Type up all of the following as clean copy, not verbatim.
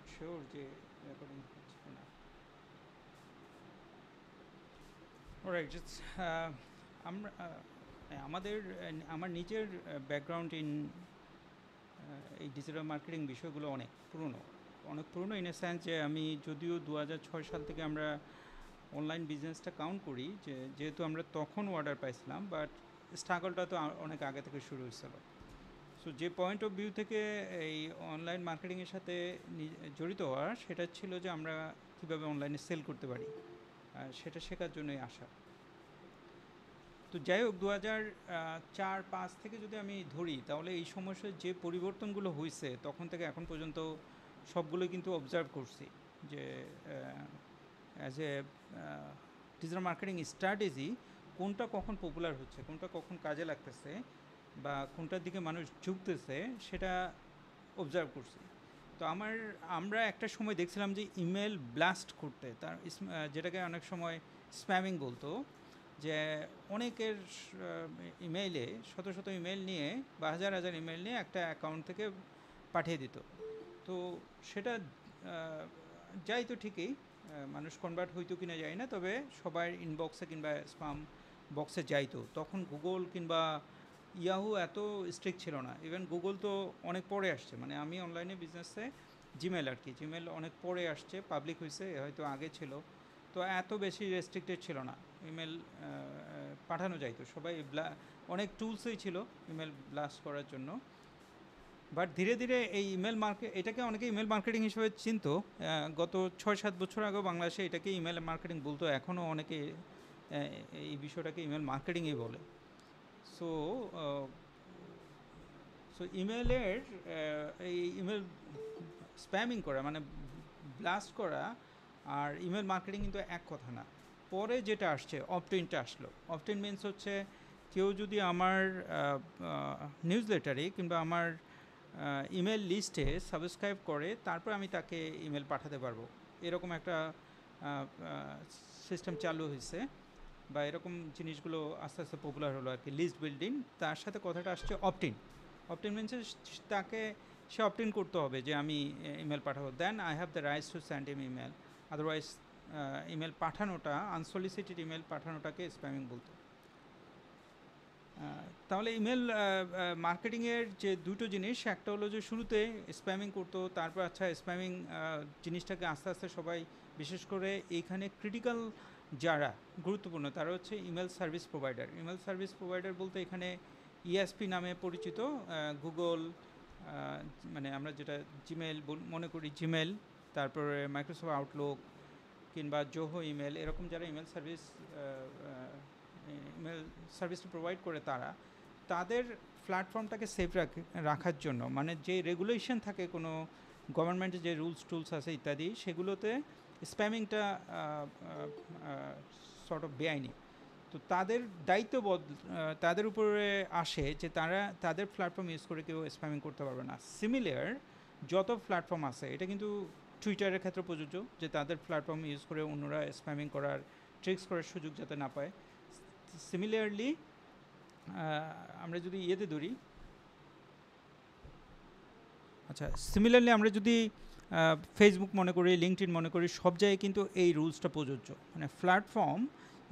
Not sure যে recording হচ্ছে কিনা। অলরাইট, আমরা আমার নিজের ব্যাকগ্রাউন্ড ইন এই ডিজিটাল মার্কেটিং বিষয়গুলো অনেক পুরনো ইন এ সেন্স যে আমি যদিও 2006 সাল থেকে আমরা অনলাইন বিজনেসটা কাউন্ট করি, যেহেতু আমরা তখন অর্ডার পাইছিলাম, বাট স্ট্রাগলটা তো অনেক আগে থেকে শুরু হয়েছিল। সো যে পয়েন্ট অফ ভিউ থেকে এই অনলাইন মার্কেটিংয়ের সাথে জড়িত হওয়া, সেটা ছিল যে আমরা কীভাবে অনলাইনে সেল করতে পারি, সেটা শেখার জন্যই আসা। তো যাই হোক, 2004-05 থেকে যদি আমি ধরি, তাহলে এই সমস্যার যে পরিবর্তনগুলো হয়েছে তখন থেকে এখন পর্যন্ত সবগুলোই কিন্তু অবজার্ভ করছি, যে as a digital marketing strategy কোনটা কখন পপুলার হচ্ছে, কোনটা কখন কাজে লাগতেছে, বা কোনটার দিকে মানুষ ঝুঁকতেছে, সেটা অবজার্ভ করছি। তো আমরা একটা সময় দেখছিলাম যে ইমেল ব্লাস্ট করতে, যেটাকে অনেক সময় স্প্যামিং বলতো, যে অনেকের ইমেইলে শত শত ইমেল নিয়ে বা হাজার হাজার ইমেল নিয়ে একটা অ্যাকাউন্ট থেকে পাঠিয়ে দিত। তো সেটা যাই তো ঠিকই, মানুষ কনভার্ট হইতো কিনা যায় না, তবে সবার ইনবক্সে কিংবা স্পাম বক্সে যাইতো। তখন গুগল কিংবা ইয়াহু এত স্ট্রিক্ট ছিল না। ইভেন গুগল তো অনেক পরে আসছে, মানে আমি অনলাইনে বিজনেসে জিমেল জিমেল অনেক পরে আসছে, পাবলিক হয়েছে, হয়তো আগে ছিল। তো এত বেশি রেস্ট্রিক্টেড ছিল না, ইমেল পাঠানো যাইতো। সবাই অনেক টুলসই ছিল ইমেল ব্লাস্ট করার জন্য। বাট ধীরে ধীরে এই এটাকে অনেকে ইমেল মার্কেটিং হিসেবে চিনত। গত 6-7 বছর আগেও বাংলাদেশে এটাকে ইমেল মার্কেটিং বলতো, এখনও অনেকে এই বিষয়টাকে ইমেল মার্কেটিংই বলে। সো ইমেলের এই ইমেল স্প্যামিং করা মানে ব্লাস্ট করা আর ইমেল মার্কেটিং কিন্তু এক কথা না। পরে যেটা আসছে, অপটিনটা আসলো। অপটিন মিনস হচ্ছে কেউ যদি আমার নিউজ লেটারে কিংবা আমার ইমেল লিস্টে সাবস্ক্রাইব করে, তারপর আমি তাকে ইমেল পাঠাতে পারবো, এরকম একটা সিস্টেম চালু হয়েছে, বা এরকম জিনিসগুলো আস্তে আস্তে পপুলার হলো আর কি, লিস্ট বিল্ডিং। তার সাথে কথাটা আসছে অপটিন। অপটিন মিনস সে অপটিন করতে হবে যে আমি ইমেল পাঠাবো, then I have the rights to send ইম ইমেল। আদারওয়াইজ ইমেল পাঠানোটা, আনসলিসিটেড ইমেল পাঠানোটাকে স্প্যামিং বলতো। তাহলে ইমেল মার্কেটিংয়ের যে দুটো জিনিস, একটা হলো যে শুরুতে স্প্যামিং করতো, তারপর আচ্ছা স্প্যামিং জিনিসটাকে আস্তে আস্তে সবাই, বিশেষ করে এইখানে ক্রিটিক্যাল যারা গুরুত্বপূর্ণ, তারা হচ্ছে email service provider. Email service provider বলতে এখানে ইএসপি নামে পরিচিত গুগল, মানে আমরা যেটা জিমেল মনে করি, জিমেল, তারপরে মাইক্রোসফট আউটলুক কিংবা জোহো ইমেল, এরকম যারা ইমেল সার্ভিসটা প্রোভাইড করে, তাদের প্ল্যাটফর্মটাকে সেফ রাখার জন্য, মানে যে রেগুলেশন থাকে কোনো গভর্নমেন্টের যে রুলস টুলস আছে ইত্যাদি, সেগুলোতে স্প্যামিংটা সর্ট অফ বেআইনি। তো তাদের দায়িত্ববোধ তাদের উপরে আসে যে তাদের প্ল্যাটফর্ম ইউজ করে কেউ স্প্যামিং করতে পারবে না। সিমিলার যত প্ল্যাটফর্ম আছে, এটা কিন্তু টুইটারের ক্ষেত্রে প্রযোজ্য, যে তাদের প্ল্যাটফর্ম ইউজ করে অন্যরা স্প্যামিং করার, ট্রিক্স করার সুযোগ যাতে না পায়। সিমিলারলি আমরা যদি ধরি, সিমিলারলি আমরা যদি ফেসবুক মনে করি, লিঙ্কডইন মনে করি, সব জায়গায় কিন্তু এই রুলসটা প্রযোজ্য। মানে প্ল্যাটফর্ম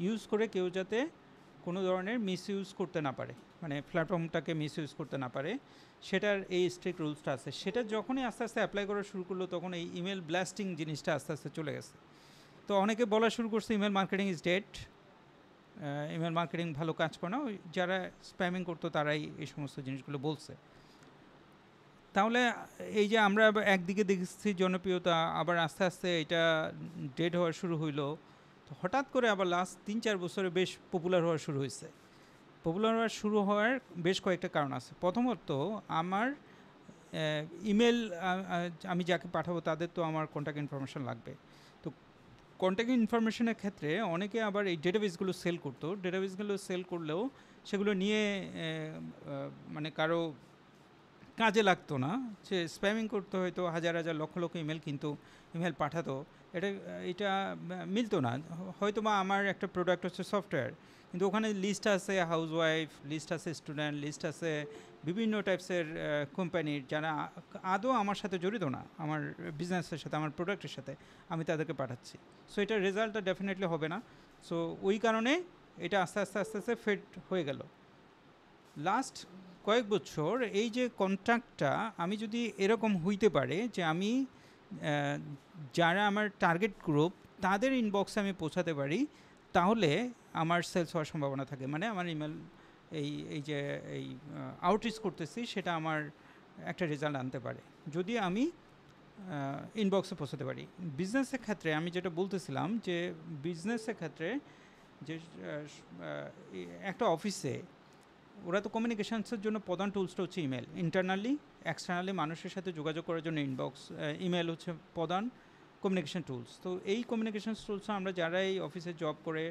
ইউজ করে কেউ যাতে কোনো ধরনের মিসইউজ করতে না পারে, মানে প্ল্যাটফর্মটাকে মিসইউজ করতে না পারে, সেটার এই স্ট্রিক্ট রুলসটা আছে। সেটা যখনই আস্তে আস্তে অ্যাপ্লাই করা শুরু করলো, তখন এই ইমেল ব্লাস্টিং জিনিসটা আস্তে আস্তে চলে গেছে। তো অনেকে বলা শুরু করছে email marketing is dead, email marketing ভালো কাজ করে না। যারা স্প্যামিং করতো তারাই এই সমস্ত জিনিসগুলো বলছে। তাহলে এই যে আমরা একদিকে দেখছি জনপ্রিয়তা, আবার আস্তে আস্তে এটা ডেড হওয়া শুরু হইলো, তো হঠাৎ করে আবার লাস্ট 3-4 বছরে বেশ পপুলার হওয়া শুরু হয়েছে। পপুলার হওয়া শুরু হওয়ার বেশ কয়েকটা কারণ আছে। প্রথমত, আমার ইমেল, আমি যাকে পাঠাবো তাদের তো আমার কন্ট্যাক্ট ইনফরমেশান লাগবে। তো কন্ট্যাক্ট ইনফরমেশনের ক্ষেত্রে অনেকে আবার এই ডেটাবেসগুলো সেল করতো। ডেটাবেসগুলো সেল করলেও সেগুলো নিয়ে মানে কারো কাজে লাগতো না, সে স্প্যামিং করতে হয়তো হাজার হাজার লক্ষ লক্ষ ইমেল, কিন্তু ইমেল পাঠাতো, এটা মিলতো না। হয়তো বা আমার একটা প্রোডাক্ট হচ্ছে সফটওয়্যার, কিন্তু ওখানে লিস্ট আছে হাউসওয়াইফ, লিস্ট আছে স্টুডেন্ট, লিস্ট আছে বিভিন্ন টাইপসের কোম্পানির যারা আদৌ আমার সাথে জড়িত না, আমার বিজনেসের সাথে, আমার প্রোডাক্টের সাথে, আমি তাদেরকে পাঠাচ্ছি। সো এটার রেজাল্টটা ডেফিনেটলি হবে না। সো ওই কারণে এটা আস্তে আস্তে আস্তে আস্তে ফেড হয়ে গেল। লাস্ট কয়েক বছর এই যে কন্ট্রাক্টটা আমি যদি এরকম হইতে পারে যে আমি যারা আমার টার্গেট গ্রুপ তাদের ইনবক্সে আমি পৌঁছাতে পারি, তাহলে আমার সেলস হওয়ার সম্ভাবনা থাকে। মানে আমার ইমেল এই যে এই আউটরিচ করতেছি সেটা আমার একটা রেজাল্ট আনতে পারে যদি আমি ইনবক্সে পৌঁছাতে পারি। বিজনেসের ক্ষেত্রে আমি যেটা বলতেছিলাম যে বিজনেসের ক্ষেত্রে যে একটা অফিসে ওরা তো কমিউনিকেশানসের জন্য প্রধান টুলসটা হচ্ছে ইমেল। ইন্টারনালি এক্সটার্নালি মানুষের সাথে যোগাযোগ করার জন্য ইনবক্স, ইমেল হচ্ছে প্রধান কমিউনিকেশান টুলস। তো এই কমিউনিকেশান টুলসে আমরা যারা এই অফিসে জব করে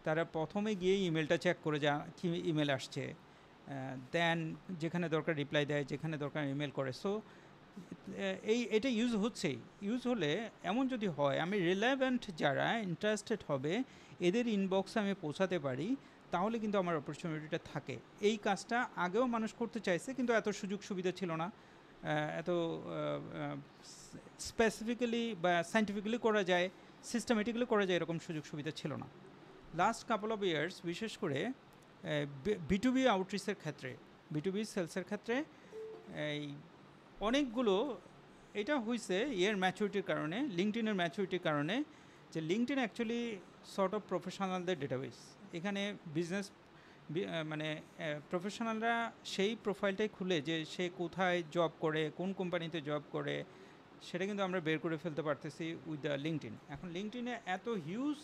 তারা প্রথমে গিয়ে ইমেলটা চেক করে যা কী ইমেল আসছে, দেন যেখানে দরকার রিপ্লাই দেয়, যেখানে দরকার ইমেল করে। সো এটা ইউজ হচ্ছেই। ইউজ হলে এমন যদি হয় আমি রিলেভেন্ট যারা ইন্টারেস্টেড হবে এদের ইনবক্সে আমি পৌঁছাতে পারি, তাহলে কিন্তু আমার অপরচুনিটিটা থাকে। এই কাজটা আগেও মানুষ করতে চাইছে, কিন্তু এত সুযোগ সুবিধা ছিল না, এত স্পেসিফিক্যালি বা সায়েন্টিফিক্যালি করা যায়, সিস্টেমেটিক্যালি করা যায় এরকম সুযোগ সুবিধা ছিল না। লাস্ট কাপল অফ ইয়ার্স বিশেষ করে B2B আউটরিচের ক্ষেত্রে, B2B সেলসের ক্ষেত্রে এই অনেকগুলো এটা হয়েছে এর ম্যাচুরিটির কারণে, লিঙ্কডইনের ম্যাচুরিটির কারণে, যে লিঙ্কডইন অ্যাকচুয়ালি সর্ট অফ প্রফেশনালদের ডেটাবেস। এখানে বিজনেস মানে প্রফেশনালরা সেই প্রোফাইলটাই খুলে যে সে কোথায় জব করে, কোন কোম্পানিতে জব করে, সেটা কিন্তু আমরা বের করে ফেলতে পারতেছি উইথ দ্য লিঙ্কডইন। এখন লিঙ্কডইনে এত হিউজ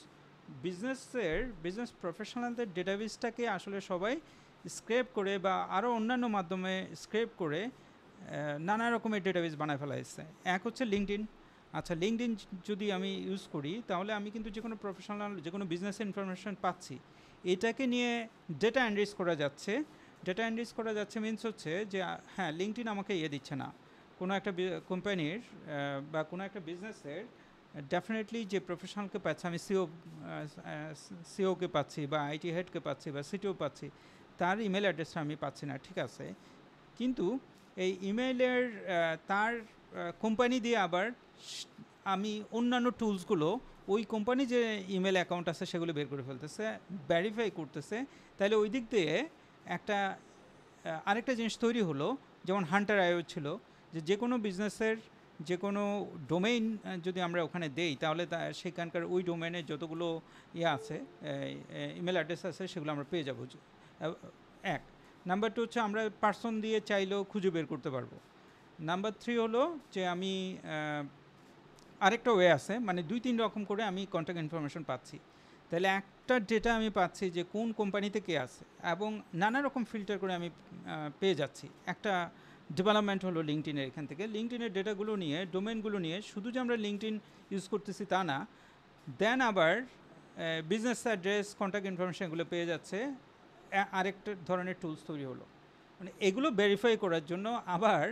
বিজনেস প্রফেশনালদের ডেটাবেসটাকে আসলে সবাই স্ক্রেপ করে বা আরও অন্যান্য মাধ্যমে স্ক্রেপ করে নানা রকমের ডেটাবেস বানায় ফেলা হয়েছে। এক হচ্ছে লিঙ্কডইন। আচ্ছা, লিঙ্কডইন যদি আমি ইউজ করি তাহলে আমি কিন্তু যে কোনো প্রফেশনাল যে কোনো বিজনেসের ইনফরমেশন পাচ্ছি। এটাকে নিয়ে ডেটা অ্যানালাইজ করা যাচ্ছে। ডেটা অ্যানালাইজ করা যাচ্ছে মিনস হচ্ছে যে হ্যাঁ, লিঙ্কডইন আমাকে দিচ্ছে না, কোনো একটা কোম্পানির বা কোনো একটা বিজনেসের ডেফিনেটলি যে প্রফেশনালকে পাচ্ছি, আমি সিওকে পাচ্ছি বা আইটি হেডকে পাচ্ছি বা সিটিও পাচ্ছি, তার ইমেল অ্যাড্রেসটা আমি পাচ্ছি না, ঠিক আছে। কিন্তু এই ইমেইলের তার কোম্পানি দিয়ে আবার আমি অন্যান্য টুলসগুলো ওই কোম্পানি যে ইমেল অ্যাকাউন্ট আছে সেগুলো বের করে ফেলতেছে, ভেরিফাই করতেছে। তাহলে ওই দিক দিয়ে একটা আরেকটা জিনিস তৈরি হলো, যেমন হান্টার আইও ছিল, যে কোনো বিজনেসের যে কোনো ডোমেইন যদি আমরা ওখানে দেই তাহলে সেখানকার ওই ডোমেইনের যতগুলো আছে ইমেল অ্যাড্রেস আছে সেগুলো আমরা পেয়ে যাবো। এক নাম্বার 2 হচ্ছে আমরা পার্সন দিয়ে চাইলেও খুঁজে বের করতে পারবো। নাম্বার 3 হলো যে আমি আরেকটা ওয়ে আছে, মানে 2-3 রকম করে আমি কন্ট্যাক্ট ইনফরমেশন পাচ্ছি। তাহলে একটা ডেটা আমি পাচ্ছি যে কোন কোম্পানিতে কে আছে, এবং নানা রকম ফিল্টার করে আমি পেয়ে যাচ্ছি। একটা ডেভেলপমেন্ট হলো লিঙ্কডইনের এখান থেকে। লিঙ্কডইনের ডেটাগুলো নিয়ে, ডোমেনগুলো নিয়ে শুধু যে আমরা লিঙ্কডইন ইউজ করতেছি তা না, দেন আবার বিজনেস অ্যাড্রেস, কন্ট্যাক্ট ইনফরমেশন এগুলো পেয়ে যাচ্ছে। আরেকটা ধরনের টুলস তৈরি হলো, মানে এগুলো ভেরিফাই করার জন্য আবার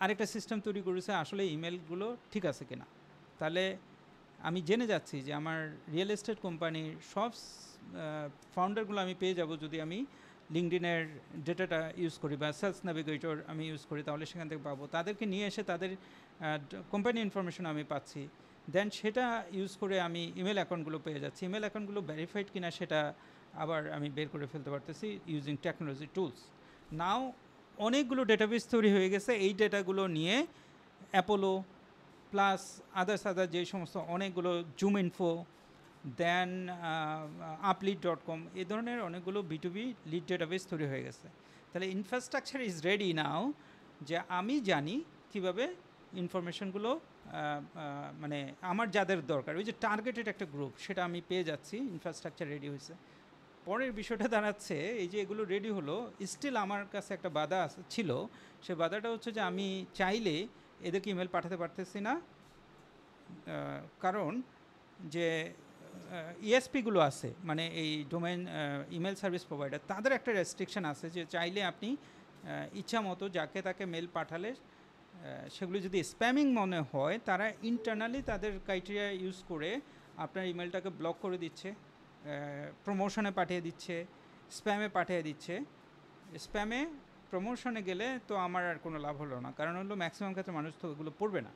আরেকটা সিস্টেম তৈরি করেছে আসলে ইমেলগুলো ঠিক আছে কিনা। তাহলে আমি জেনে যাচ্ছি যে আমার রিয়েল এস্টেট কোম্পানির সব ফাউন্ডারগুলো আমি পেয়ে যাব যদি আমি লিঙ্কডইনের ডেটাটা ইউজ করি বা সেলস নেভিগেটর আমি ইউজ করি, তাহলে সেখান থেকে পাবো। তাদেরকে নিয়ে এসে তাদের কোম্পানি ইনফরমেশন আমি পাচ্ছি, দেন সেটা ইউজ করে আমি ইমেল অ্যাকাউন্টগুলো পেয়ে যাচ্ছি। ইমেল অ্যাকাউন্টগুলো ভেরিফাইড কিনা সেটা আবার আমি বের করে ফেলতে পারতেছি ইউজিং টেকনোলজি টুলস। নাও অনেকগুলো ডেটাবেস তৈরি হয়ে গেছে। এই ডেটাগুলো নিয়ে অ্যাপোলো প্লাস আদার যে সমস্ত অনেকগুলো জুম ইনফো, দেন আপলিড.com, এই ধরনের অনেকগুলো B2B লিড ডেটাবেস তৈরি হয়ে গেছে। তাহলে ইনফ্রাস্ট্রাকচার ইজ রেডি নাও, যে আমি জানি কীভাবে ইনফরমেশনগুলো মানে আমার যাদের দরকার, ওই যে টার্গেটেড একটা গ্রুপ, সেটা আমি পেয়ে যাচ্ছি। ইনফ্রাস্ট্রাকচার রেডি হয়েছে। পরের বিষয়টা দাঁড়াচ্ছে এই যে এগুলো রেডি হলো, স্টিল আমার কাছে একটা বাধা ছিল। সে বাধাটা হচ্ছে যে আমি চাইলে এদেরকে ইমেল পাঠাতে পারতেছি না, কারণ যে ইএসপিগুলো আছে, মানে এই ডোমেন ইমেল সার্ভিস প্রোভাইডার, তাদের একটা রেস্ট্রিকশন আছে যে চাইলে আপনি ইচ্ছা মতো যাকে তাকে মেল পাঠালে সেগুলো যদি স্প্যামিং মনে হয়, তারা ইন্টারনালি তাদের ক্রাইটেরিয়া ইউজ করে আপনার ইমেলটাকে ব্লক করে দিচ্ছে, প্রমোশনে পাঠিয়ে দিচ্ছে, স্প্যামে পাঠিয়ে দিচ্ছে। স্প্যামে প্রমোশনে গেলে তো আমার আর কোনো লাভ হলো না, কারণ হলো ম্যাক্সিমাম ক্ষেত্রে মানুষ তো এগুলো পড়বে না।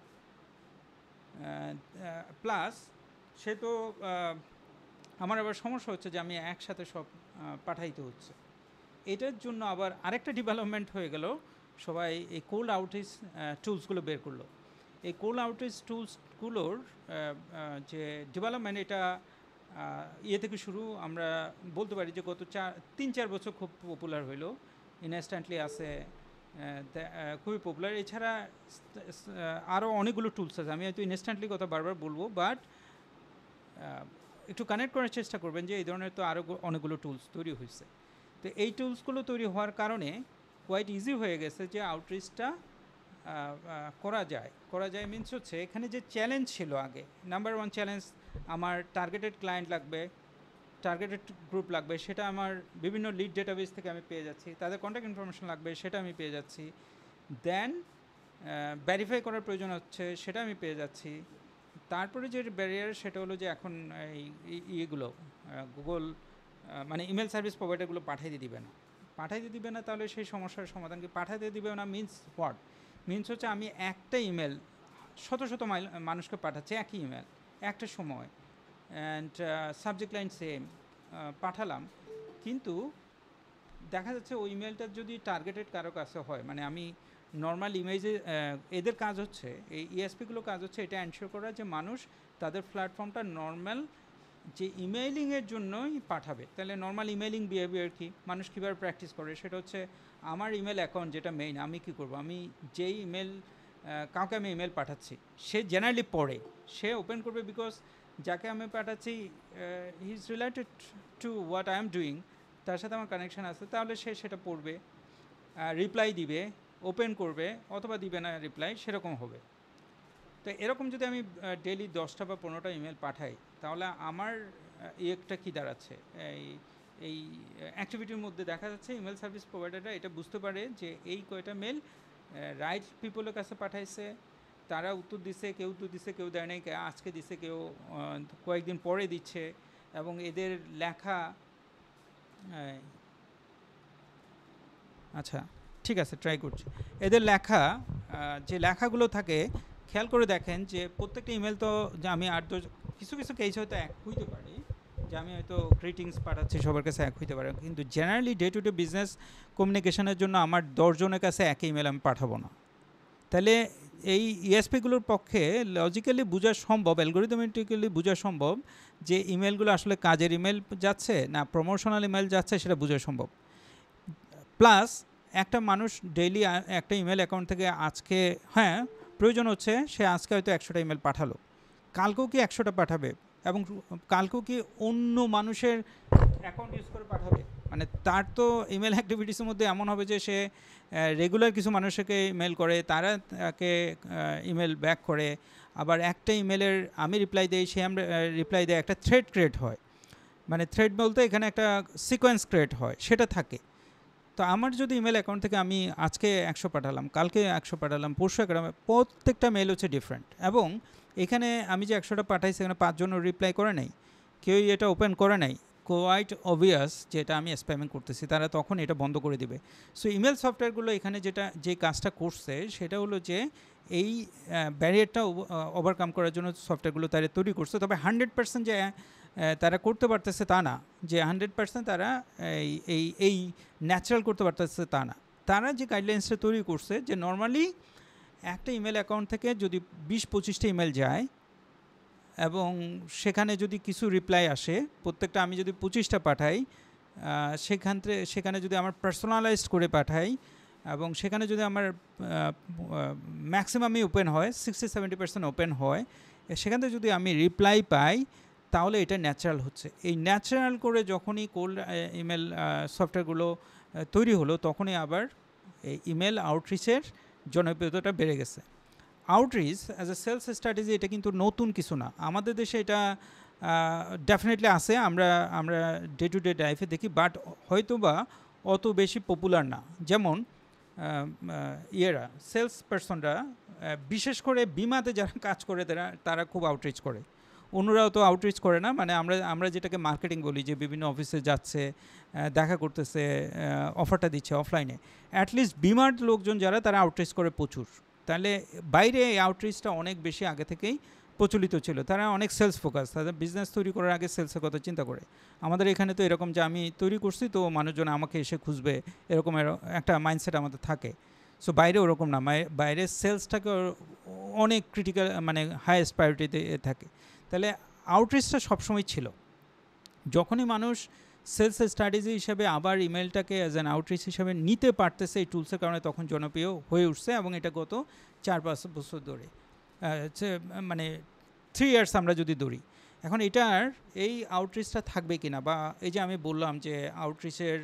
প্লাস সে তো আমার আবার সমস্যা হচ্ছে যে আমি একসাথে সব পাঠাইতে হচ্ছে। এটার জন্য আবার আরেকটা ডেভেলপমেন্ট হয়ে গেল, সবাই এই কোল্ড আউটরিচ টুলসগুলো বের করলো। এই কোল্ড আউটরিচ টুলসগুলোর যে ডেভেলপমেন্ট, এটা ইয়ে থেকে শুরু, আমরা বলতে পারি যে গত 3-4 বছর খুব পপুলার হইলো। ইনস্ট্যান্টলি আছে, খুবই পপুলার। এছাড়া আরও অনেকগুলো টুলস আছে, আমি হয়তো ইনস্ট্যান্টলি কথা বারবার বলবো, বাট একটু কানেক্ট করার চেষ্টা করবেন যে এই ধরনের তো আরও অনেকগুলো টুলস তৈরি হয়েছে। তো এই টুলসগুলো তৈরি হওয়ার কারণে কোয়াইট ইজি হয়ে গেছে যে আউটরিচটা করা যায় মিনস হচ্ছে এখানে যে চ্যালেঞ্জ ছিল আগে, নাম্বার 1 চ্যালেঞ্জ আমার টার্গেটেড ক্লায়েন্ট লাগবে, টার্গেটেড গ্রুপ লাগবে, সেটা আমার বিভিন্ন লিড ডেটাবেস থেকে আমি পেয়ে যাচ্ছি। তাদের কন্ট্যাক্ট ইনফরমেশন লাগবে, সেটা আমি পেয়ে যাচ্ছি। দেন ভেরিফাই করার প্রয়োজন হচ্ছে, সেটা আমি পেয়ে যাচ্ছি। তারপরে যে ব্যারিয়ার সেটা হলো যে এখন এই ইয়েগুলো গুগল মানে ইমেল সার্ভিস প্রোভাইডারগুলো পাঠাইতে দিবে না, তাহলে সেই সমস্যার সমাধান কি? পাঠাইতে দিবে না মিনস হোয়াট? মিনস হচ্ছে আমি একটা ইমেল শত মানুষকে পাঠাচ্ছি, একই ইমেল একটা সময়, অ্যান্ড সাবজেক্ট লাইন সেম, পাঠালাম, কিন্তু দেখা যাচ্ছে ওই ইমেলটা যদি টার্গেটেড কারো কাছে হয়, মানে আমি নর্মাল ইমেজে এদের কাজ হচ্ছে, এই ইএসপিগুলো কাজ হচ্ছে এটা এনশিওর করা যে মানুষ তাদের প্ল্যাটফর্মটা নর্মাল যে ইমেইলিংয়ের জন্যই পাঠাবে। তাহলে নর্মাল ইমেইলিং বিহেভিয়ার কি, মানুষ কীভাবে প্র্যাকটিস করে, সেটা হচ্ছে আমার ইমেল অ্যাকাউন্ট যেটা মেইন, আমি কী করব, আমি যেই ইমেল কাউকে আমি ইমেল পাঠাচ্ছি সে জেনারেলি পড়ে, সে ওপেন করবে, বিকজ যাকে আমি পাঠাচ্ছি he is related to what I am doing, তার সাথে আমার কানেকশান আছে, তাহলে সে সেটা পড়বে, রিপ্লাই দিবে, ওপেন করবে, অথবা দিবে না রিপ্লাই, সেরকম হবে। তো এরকম যদি আমি ডেইলি 10টা বা 15টা ইমেল পাঠাই, তাহলে আমার একটা কী দাঁড়াচ্ছে, এই অ্যাক্টিভিটির মধ্যে দেখা যাচ্ছে ইমেল সার্ভিস প্রোভাইডাররা এটা বুঝতে পারে যে এই কয়টা মেল রাইট পিপলের কাছে পাঠাইছে, তারা উত্তর দিছে, কেউ দেয় নাই, আজকে দিছে, কেউ কয়েকদিন পরে দিচ্ছে, এবং এদের লেখা আচ্ছা ঠিক আছে ট্রাই করছি, এদের লেখা যে লেখাগুলো থাকে, খেয়াল করে দেখেন যে প্রত্যেকটা ইমেল তো যে আমি কিছু কেস হয়তো এক হইতে পারে, যে আমি হয়তো গ্রিটিংস পাঠাচ্ছি সবার কাছে এক হইতে পারে, কিন্তু generally day to day business কমিউনিকেশনের জন্য আমার 10 জনের কাছে এক ইমেল আমি পাঠাবো না। তাহলে এই ইএসপিগুলোর পক্ষে লজিক্যালি বোঝা সম্ভব, অ্যালগোরিদমেটিক্যালি বোঝা সম্ভব যে ইমেলগুলো আসলে কাজের ইমেল যাচ্ছে না প্রমোশনাল ইমেল যাচ্ছে, সেটা বোঝা সম্ভব। প্লাস একটা মানুষ ডেইলি একটা ইমেল অ্যাকাউন্ট থেকে আজকে প্রয়োজন হচ্ছে, সে আজকে হয়তো 100টা ইমেল পাঠালো, কালকেও কি 100টা পাঠাবে, এবং কালকেও কি অন্য মানুষের অ্যাকাউন্ট ইউজ করে পাঠাবে? মানে তার তো ইমেল অ্যাক্টিভিটিসের মধ্যে এমন হবে যে সে রেগুলার কিছু মানুষকে ইমেল করে, তারা তাকে ইমেল ব্যাক করে, আবার একটা ইমেলের আমি রিপ্লাই দেই, সে রিপ্লাই দেয়, একটা থ্রেড ক্রিয়েট হয়, মানে থ্রেড বলতে এখানে একটা সিকোয়েন্স ক্রিয়েট হয়, সেটা থাকে। তো আমার যদি ইমেল অ্যাকাউন্ট থেকে আমি আজকে 100 পাঠালাম, কালকে 100 পাঠালাম, পরশু 100, প্রত্যেকটা মেল হচ্ছে ডিফারেন্ট, এবং এখানে আমি যে 100টা পাঠাইছি এখানে 5 জন রিপ্লাই করে নাই, কেউই এটা ওপেন করে নাই, কোয়াইট অবভিয়াস যে এটা আমি স্প্যামিং করতেছি, তারা তখন এটা বন্ধ করে দিবে। সো ইমেল সফটওয়্যারগুলো এখানে যে কাজটা করছে সেটা হলো যে এই ব্যারিয়ারটা ওভারকাম করার জন্য সফটওয়্যারগুলো তারা তৈরি করছে। তবে 100% যে তারা করতে পারতেছে তা না, যে 100% তারা এই ন্যাচারাল করতে পারতেছে তা না। তারা যে গাইডলাইন্সটা তৈরি করছে যে নর্মালি একটা ইমেল অ্যাকাউন্ট থেকে যদি 20-25টা ইমেল যায়, এবং সেখানে যদি কিছু রিপ্লাই আসে, প্রত্যেকটা আমি যদি 25টা পাঠাই, সেখানে যদি আমার পার্সোনালাইজড করে পাঠাই, এবং সেখানে যদি আমার ম্যাক্সিমামই ওপেন হয়, 60-70% ওপেন হয়, সেখান থেকে যদি আমি রিপ্লাই পাই, তাহলে এটা ন্যাচারাল হচ্ছে। এই ন্যাচারাল করে যখনই কোল্ড ইমেল সফটওয়্যারগুলো তৈরি হলো, তখনই আবার এই ইমেল আউটরিচের জনপ্রিয়তাটা বেড়ে গেছে। Outreach as a sales strategy এটা কিন্তু নতুন কিছু না, আমাদের দেশে এটা ডেফিনেটলি আছে, আমরা ডে টু ডে লাইফে দেখি, বাট হয়তো বা অত বেশি পপুলার না। যেমন সেলস পার্সনরা বিশেষ করে বিমাতে যারা কাজ করে তারা খুব আউটরিচ করে, অন্যরাও তো আউটরিচ করে না, মানে আমরা যেটাকে মার্কেটিং বলি, যে বিভিন্ন অফিসে যাচ্ছে, দেখা করতেছে, অফারটা দিচ্ছে অফলাইনে, অ্যাটলিস্ট বিমার্ট লোকজন যারা, তারা আউটরিচ করে প্রচুর। তাহলে বাইরে এই আউটরিচটা অনেক বেশি আগে থেকেই প্রচলিত ছিল, তারা অনেক সেলস ফোকাস, তাদের বিজনেস তৈরি করার আগে সেলসের কথা চিন্তা করে। আমাদের এখানে তো এরকম যে আমি তৈরি করছি তো মানুষজন আমাকে এসে খুঁজবে, এরকম একটা মাইন্ডসেট আমাদের থাকে। সো বাইরে ওরকম না, বাইরে সেলসটাকে অনেক ক্রিটিক্যাল, মানে হাইয়েস্ট প্রায়োরিটিতে থাকে। তাহলে আউটরিচটা সবসময় ছিল। যখনই মানুষ সেলস স্ট্র্যাটেজি হিসেবে আবার ইমেলটাকে অ্যাজ অ্যান আউটরিচ হিসেবে নিতে পারতেছে এই টুলসের কারণে, তখন জনপ্রিয় হয়ে উঠছে। এবং এটা গত 4-5 বছর ধরে, মানে 3 ইয়ার্স আমরা যদি ধরি। এখন এটার এই আউটরিচটা থাকবে কিনা, বা এই যে আমি বললাম যে আউটরিচের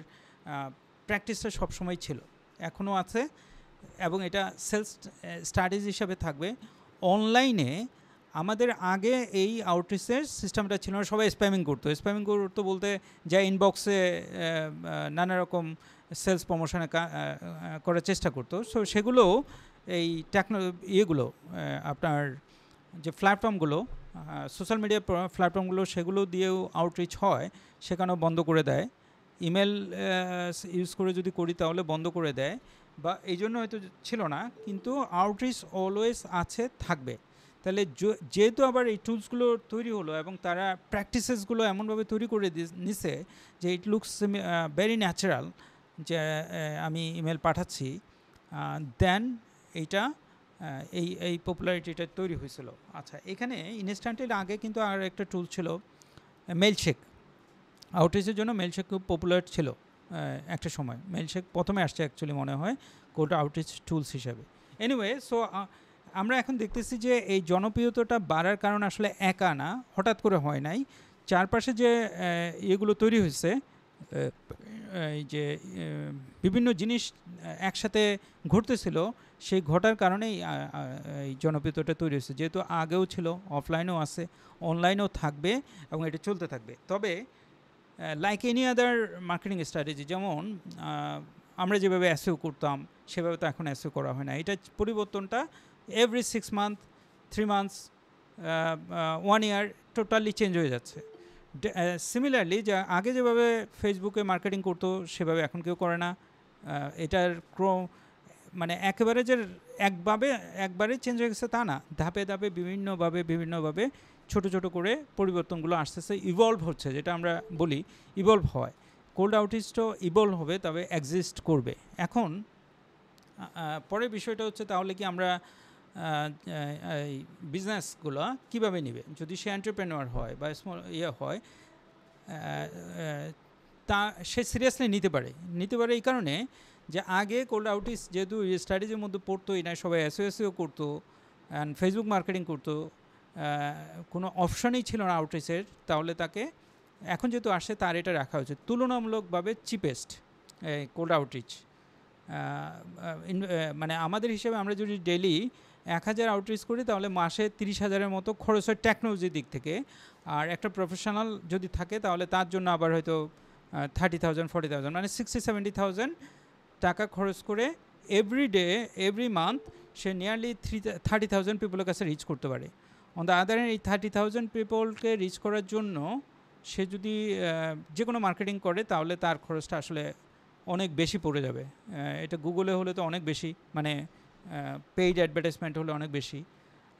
প্র্যাকটিসটা সবসময় ছিল, এখনও আছে, এবং এটা সেলস স্ট্র্যাটেজি হিসাবে থাকবে। অনলাইনে আমাদের আগে এই আউটরিচের সিস্টেমটা ছিল না, সবাই স্প্যামিং করতো বলতে যা ইনবক্সে নানা রকম সেলস প্রমোশনে করার চেষ্টা করতো। সো সেগুলো এই ইয়েগুলো আপনার যে প্ল্যাটফর্মগুলো, সোশ্যাল মিডিয়া প্ল্যাটফর্মগুলো, সেগুলো দিয়েও আউটরিচ হয়, সেখানেও বন্ধ করে দেয়। ইমেল ইউজ করে যদি করি তাহলে বন্ধ করে দেয়, বা এই জন্য হয়তো ছিল না, কিন্তু আউটরিচ অলওয়েজ আছে, থাকবে। তাহলে যেহেতু আবার এই টুলসগুলো তৈরি হলো এবং তারা প্র্যাকটিসেসগুলো এমনভাবে তৈরি করে নিছে যে ইট লুকস ভেরি ন্যাচারাল, যে আমি ইমেল পাঠাচ্ছি, দেন এইটা এই পপুলারিটিটা তৈরি হয়েছিল। আচ্ছা, এখানে ইনস্ট্যান্টলি আগে কিন্তু আর একটা টুল ছিল মেইলশেক। আউটরিচের জন্য মেইলশেক খুব পপুলার ছিল একটা সময়। মেইলশেক প্রথমে আসছে অ্যাকচুয়ালি মনে হয় কোড আউটরিচ টুলস হিসাবে। এনিওয়ে, সো আমরা এখন দেখতেছি যে এই জনপ্রিয়তাটা বাড়ার কারণ আসলে একা না, হঠাৎ করে হয় নাই। চারপাশে যে ইয়েগুলো তৈরি হয়েছে, এই যে বিভিন্ন জিনিস একসাথে ঘটতেছিল, সেই ঘটার কারণেই এই জনপ্রিয়তাটা তৈরি হয়েছে। যেহেতু আগেও ছিল, অফলাইনেও আছে, অনলাইনেও থাকবে, এবং এটা চলতে থাকবে। তবে like any other marketing strategy, যেমন আমরা যেভাবে এসইও করতাম সেভাবে তো এখন এসইও করা হয় না। এটা পরিবর্তনটা এভরি 6 মান্থ, 3 মান্থস, 1 ইয়ার টোটালি চেঞ্জ হয়ে যাচ্ছে। সিমিলারলি, যে আগে যেভাবে ফেসবুকে মার্কেটিং করতো সেভাবে এখন কেউ করে না। এটার মানে একেবারে যে একবারে চেঞ্জ হয়ে গেছে তা না, ধাপে ধাপে বিভিন্নভাবে ছোট ছোট করে পরিবর্তনগুলো আসতেছে, ইভলভ হচ্ছে, যেটা আমরা বলি ইভলভ হয়। কোল্ড আউটরিচটাও ইভলভ হবে, তবে এক্সিস্ট করবে। এখন পরের বিষয়টা হচ্ছে, তাহলে কি আমরা এই বিজনেসগুলো কীভাবে নেবে, যদি সে এন্টারপ্রেনার হয় বা স্মল হয়, তা সে সিরিয়াসলি নিতে পারে এই কারণে যে আগে কোল্ড আউটরিচ যেহেতু স্ট্র্যাটেজির মধ্যে পড়তোই না, সবাই এসইও করতো অ্যান্ড ফেসবুক মার্কেটিং করতো, কোনো অপশনই ছিল না আউটরিচের। তাহলে তাকে এখন যেহেতু আসে, তার এটা রাখা হয়েছে তুলনামূলকভাবে চিপেস্ট কোল্ড আউটরিচ। মানে আমাদের হিসেবে আমরা যদি ডেলি 1000 আউটরিচ করি, তাহলে মাসে 30,000-এর মতো খরচ হয় টেকনোলজির দিক থেকে। আর একটা প্রফেশনাল যদি থাকে, তাহলে তার জন্য আবার হয়তো 30,000, 40,000, মানে 60-70,000 টাকা খরচ করে এভরি মান্থ সে নিয়ারলি 30,000 পিপলের কাছে রিচ করতে পারে। অন দ্য আদার হ্যান্ড, এই 30,000 পিপলকে রিচ করার জন্য সে যদি যে কোনো মার্কেটিং করে, তাহলে তার খরচটা আসলে অনেক বেশি পড়ে যাবে। এটা গুগলে হলে তো অনেক বেশি, মানে পেইড অ্যাডভার্টাইজমেন্ট হলে অনেক বেশি।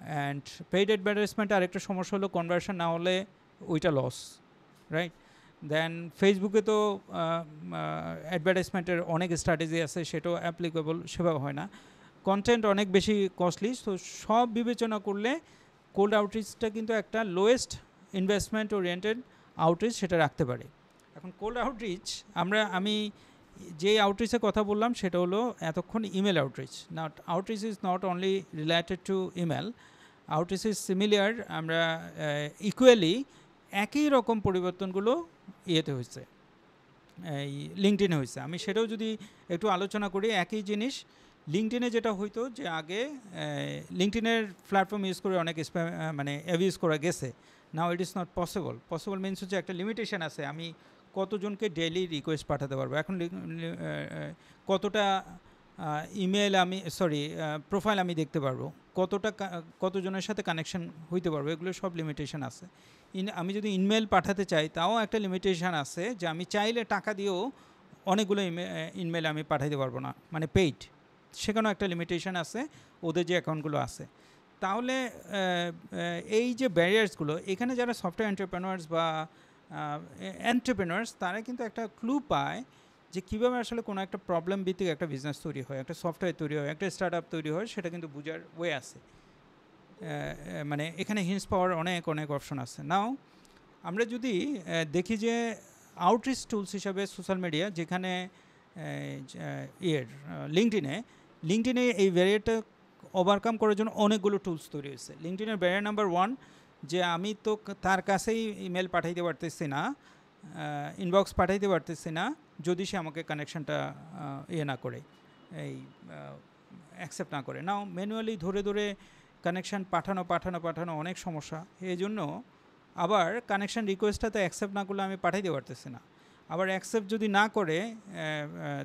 অ্যান্ড পেইড অ্যাডভার্টাইজমেন্ট আরেকটা সমস্যা হলো, কনভার্সন না হলে ওইটা লস, রাইট? দেন ফেসবুকে তো অ্যাডভার্টাইজমেন্টের অনেক স্ট্র্যাটেজি আছে, সেটাও অ্যাপ্লিকেবল সেভাবে হয় না। কন্টেন্ট অনেক বেশি কস্টলি। তো সব বিবেচনা করলে কোল্ড আউটরিচটা কিন্তু একটা লোয়েস্ট ইনভেস্টমেন্ট ওরিয়েন্টেড আউটরিচ সেটা রাখতে পারে। এখন কোল্ড আউটরিচ, আমি যে আউটরিচের কথা বললাম সেটা হলো এতক্ষণ email outreach. Outreach is not only related to email, outreach is similar. আমরা ইকুয়ালি একই রকম পরিবর্তনগুলো ইয়েতে হয়েছে, এই লিঙ্কডইনে হয়েছে। আমি সেটাও যদি একটু আলোচনা করি, একই জিনিস লিঙ্কডইনে যেটা হইতো, যে আগে লিঙ্কডইনের প্ল্যাটফর্ম ইউজ করে অনেক মানে অ্যাবিউজ করা গেছে। Now it is not possible means হচ্ছে একটা লিমিটেশন আছে, আমি কতজনকে ডেইলি রিকোয়েস্ট পাঠাতে পারবো, এখন কতটা ইমেল প্রোফাইল আমি দেখতে পারবো, কতজনের সাথে কানেকশন হইতে পারবো, এগুলো সব লিমিটেশন আছে। আমি যদি ইমেল পাঠাতে চাই তাও একটা লিমিটেশন আছে, যে আমি চাইলে টাকা দিয়েও অনেকগুলো ইমেল আমি পাঠাতে পারবো না, মানে পেইড, সেখানেও একটা লিমিটেশন আছে ওদের যে অ্যাকাউন্টগুলো আছে। তাহলে এই যে ব্যারিয়ার্সগুলো, এখানে যারা সফটওয়্যার এন্টারপ্রেনার্স বা এন্টারপ্রেনার্স, তারা কিন্তু একটা ক্লু পায় যে কীভাবে আসলে কোনো একটা প্রবলেম ভিত্তিক একটা বিজনেস তৈরি হয়, একটা সফটওয়্যার তৈরি হয়, একটা স্টার্ট আপ তৈরি হয়, সেটা কিন্তু বোঝার ওয়ে আছে। মানে এখানে হিন্স পাওয়ার অনেক অনেক অপশন আছে। নাও আমরা যদি দেখি যে আউটরিচ টুলস হিসাবে সোশ্যাল মিডিয়া, যেখানে লিঙ্কডিনে এই ব্যারিয়ারটা ওভারকাম করার জন্য অনেকগুলো টুলস তৈরি হয়েছে। লিঙ্কডিনের ব্যারিয়ার নাম্বার 1, যে আমি তো তার কাছেই ইমেল পাঠাইতে পারতেছি না, ইনবক্স পাঠাইতে পারতেছি না, যদি সে আমাকে কানেকশানটা না করে, এই অ্যাকসেপ্ট না করে। নাও ম্যানুয়ালি ধরে ধরে কানেকশান পাঠানো অনেক সমস্যা। এই জন্য আবার কানেকশান রিকোয়েস্টটাতে অ্যাকসেপ্ট না করলে আমি পাঠাইতে পারতেছি না। আবার অ্যাকসেপ্ট যদি না করে,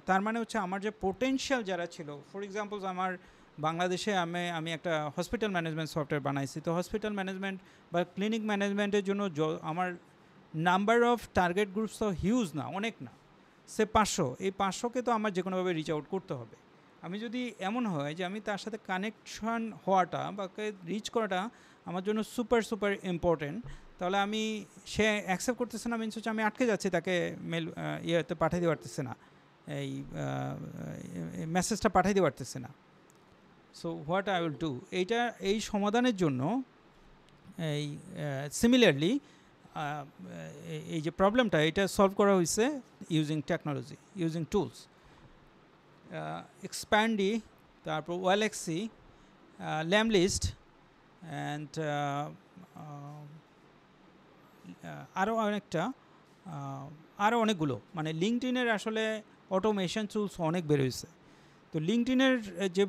তার মানে হচ্ছে আমার যে পোটেনশিয়াল যারা ছিল, ফর এক্সাম্পল আমার বাংলাদেশে আমি একটা হসপিটাল ম্যানেজমেন্ট সফটওয়্যার বানাইছি, তো হসপিটাল ম্যানেজমেন্ট বা ক্লিনিক ম্যানেজমেন্টের জন্য আমার নাম্বার অফ টার্গেট গ্রুপস তো হিউজ না, অনেক না, সে 500, এই 500কে তো আমার যে কোনোভাবে রিচ আউট করতে হবে। আমি যদি এমন হয় যে আমি তার সাথে কানেকশন হওয়াটা বা রিচ করাটা আমার জন্য সুপার ইম্পর্টেন্ট, তাহলে সে অ্যাকসেপ্ট করতেছে না, মিনস হচ্ছে আমি আটকে যাচ্ছি, তাকে মেল ইয়েতে পাঠাইতে পারতেছে না, এই মেসেজটা পাঠাইতে পারতেছে না। So what I will do, এই সমাধানের জন্য এই সিমিলারলি এই যে প্রবলেমটা, এটা সলভ করা হয়েছে ইউজিং টেকনোলজি, ইউজিং টুলস। এক্সপ্যান্ডি, তারপর ওয়েলএক্সি, ল্যামলিস্ট অ্যান্ড আরও অনেকগুলো, মানে লিঙ্কডইনের আসলে অটোমেশন টুলস অনেক বেরোয়েছে। তো লিঙ্কডইনের যে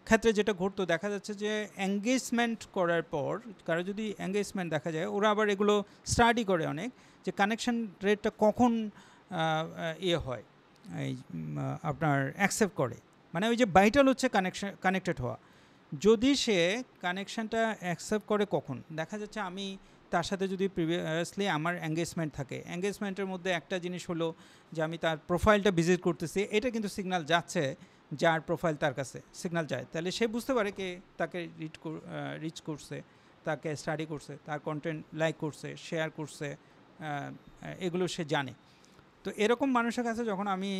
ক্ষেত্রে যেটা ঘটতো, দেখা যাচ্ছে যে এঙ্গেজমেন্ট করার পর কারো যদি এঙ্গেজমেন্ট দেখা যায়, ওরা আবার এগুলো স্টাডি করে অনেক, যে কানেকশন রেটটা কখন হয়, এই আপনার অ্যাকসেপ্ট করে, মানে ওই যে ভাইটাল হচ্ছে কানেক্টেড হওয়া। যদি সে কানেকশানটা অ্যাকসেপ্ট করে কখন, দেখা যাচ্ছে আমি তার সাথে যদি প্রিভিয়াসলি আমার এঙ্গেজমেন্ট থাকে, এঙ্গেজমেন্টের মধ্যে একটা জিনিস হলো যে আমি তার প্রোফাইলটা ভিজিট করতেছি, এটা কিন্তু সিগন্যাল যাচ্ছে, যার প্রোফাইল তার কাছে সিগন্যাল যায়, তাহলে সে বুঝতে পারে কে তাকে রিচ করছে, তাকে স্টাডি করছে, তার কন্টেন্ট লাইক করছে, শেয়ার করছে, এগুলো সে জানে। তো এরকম মানুষের কাছে যখন আমি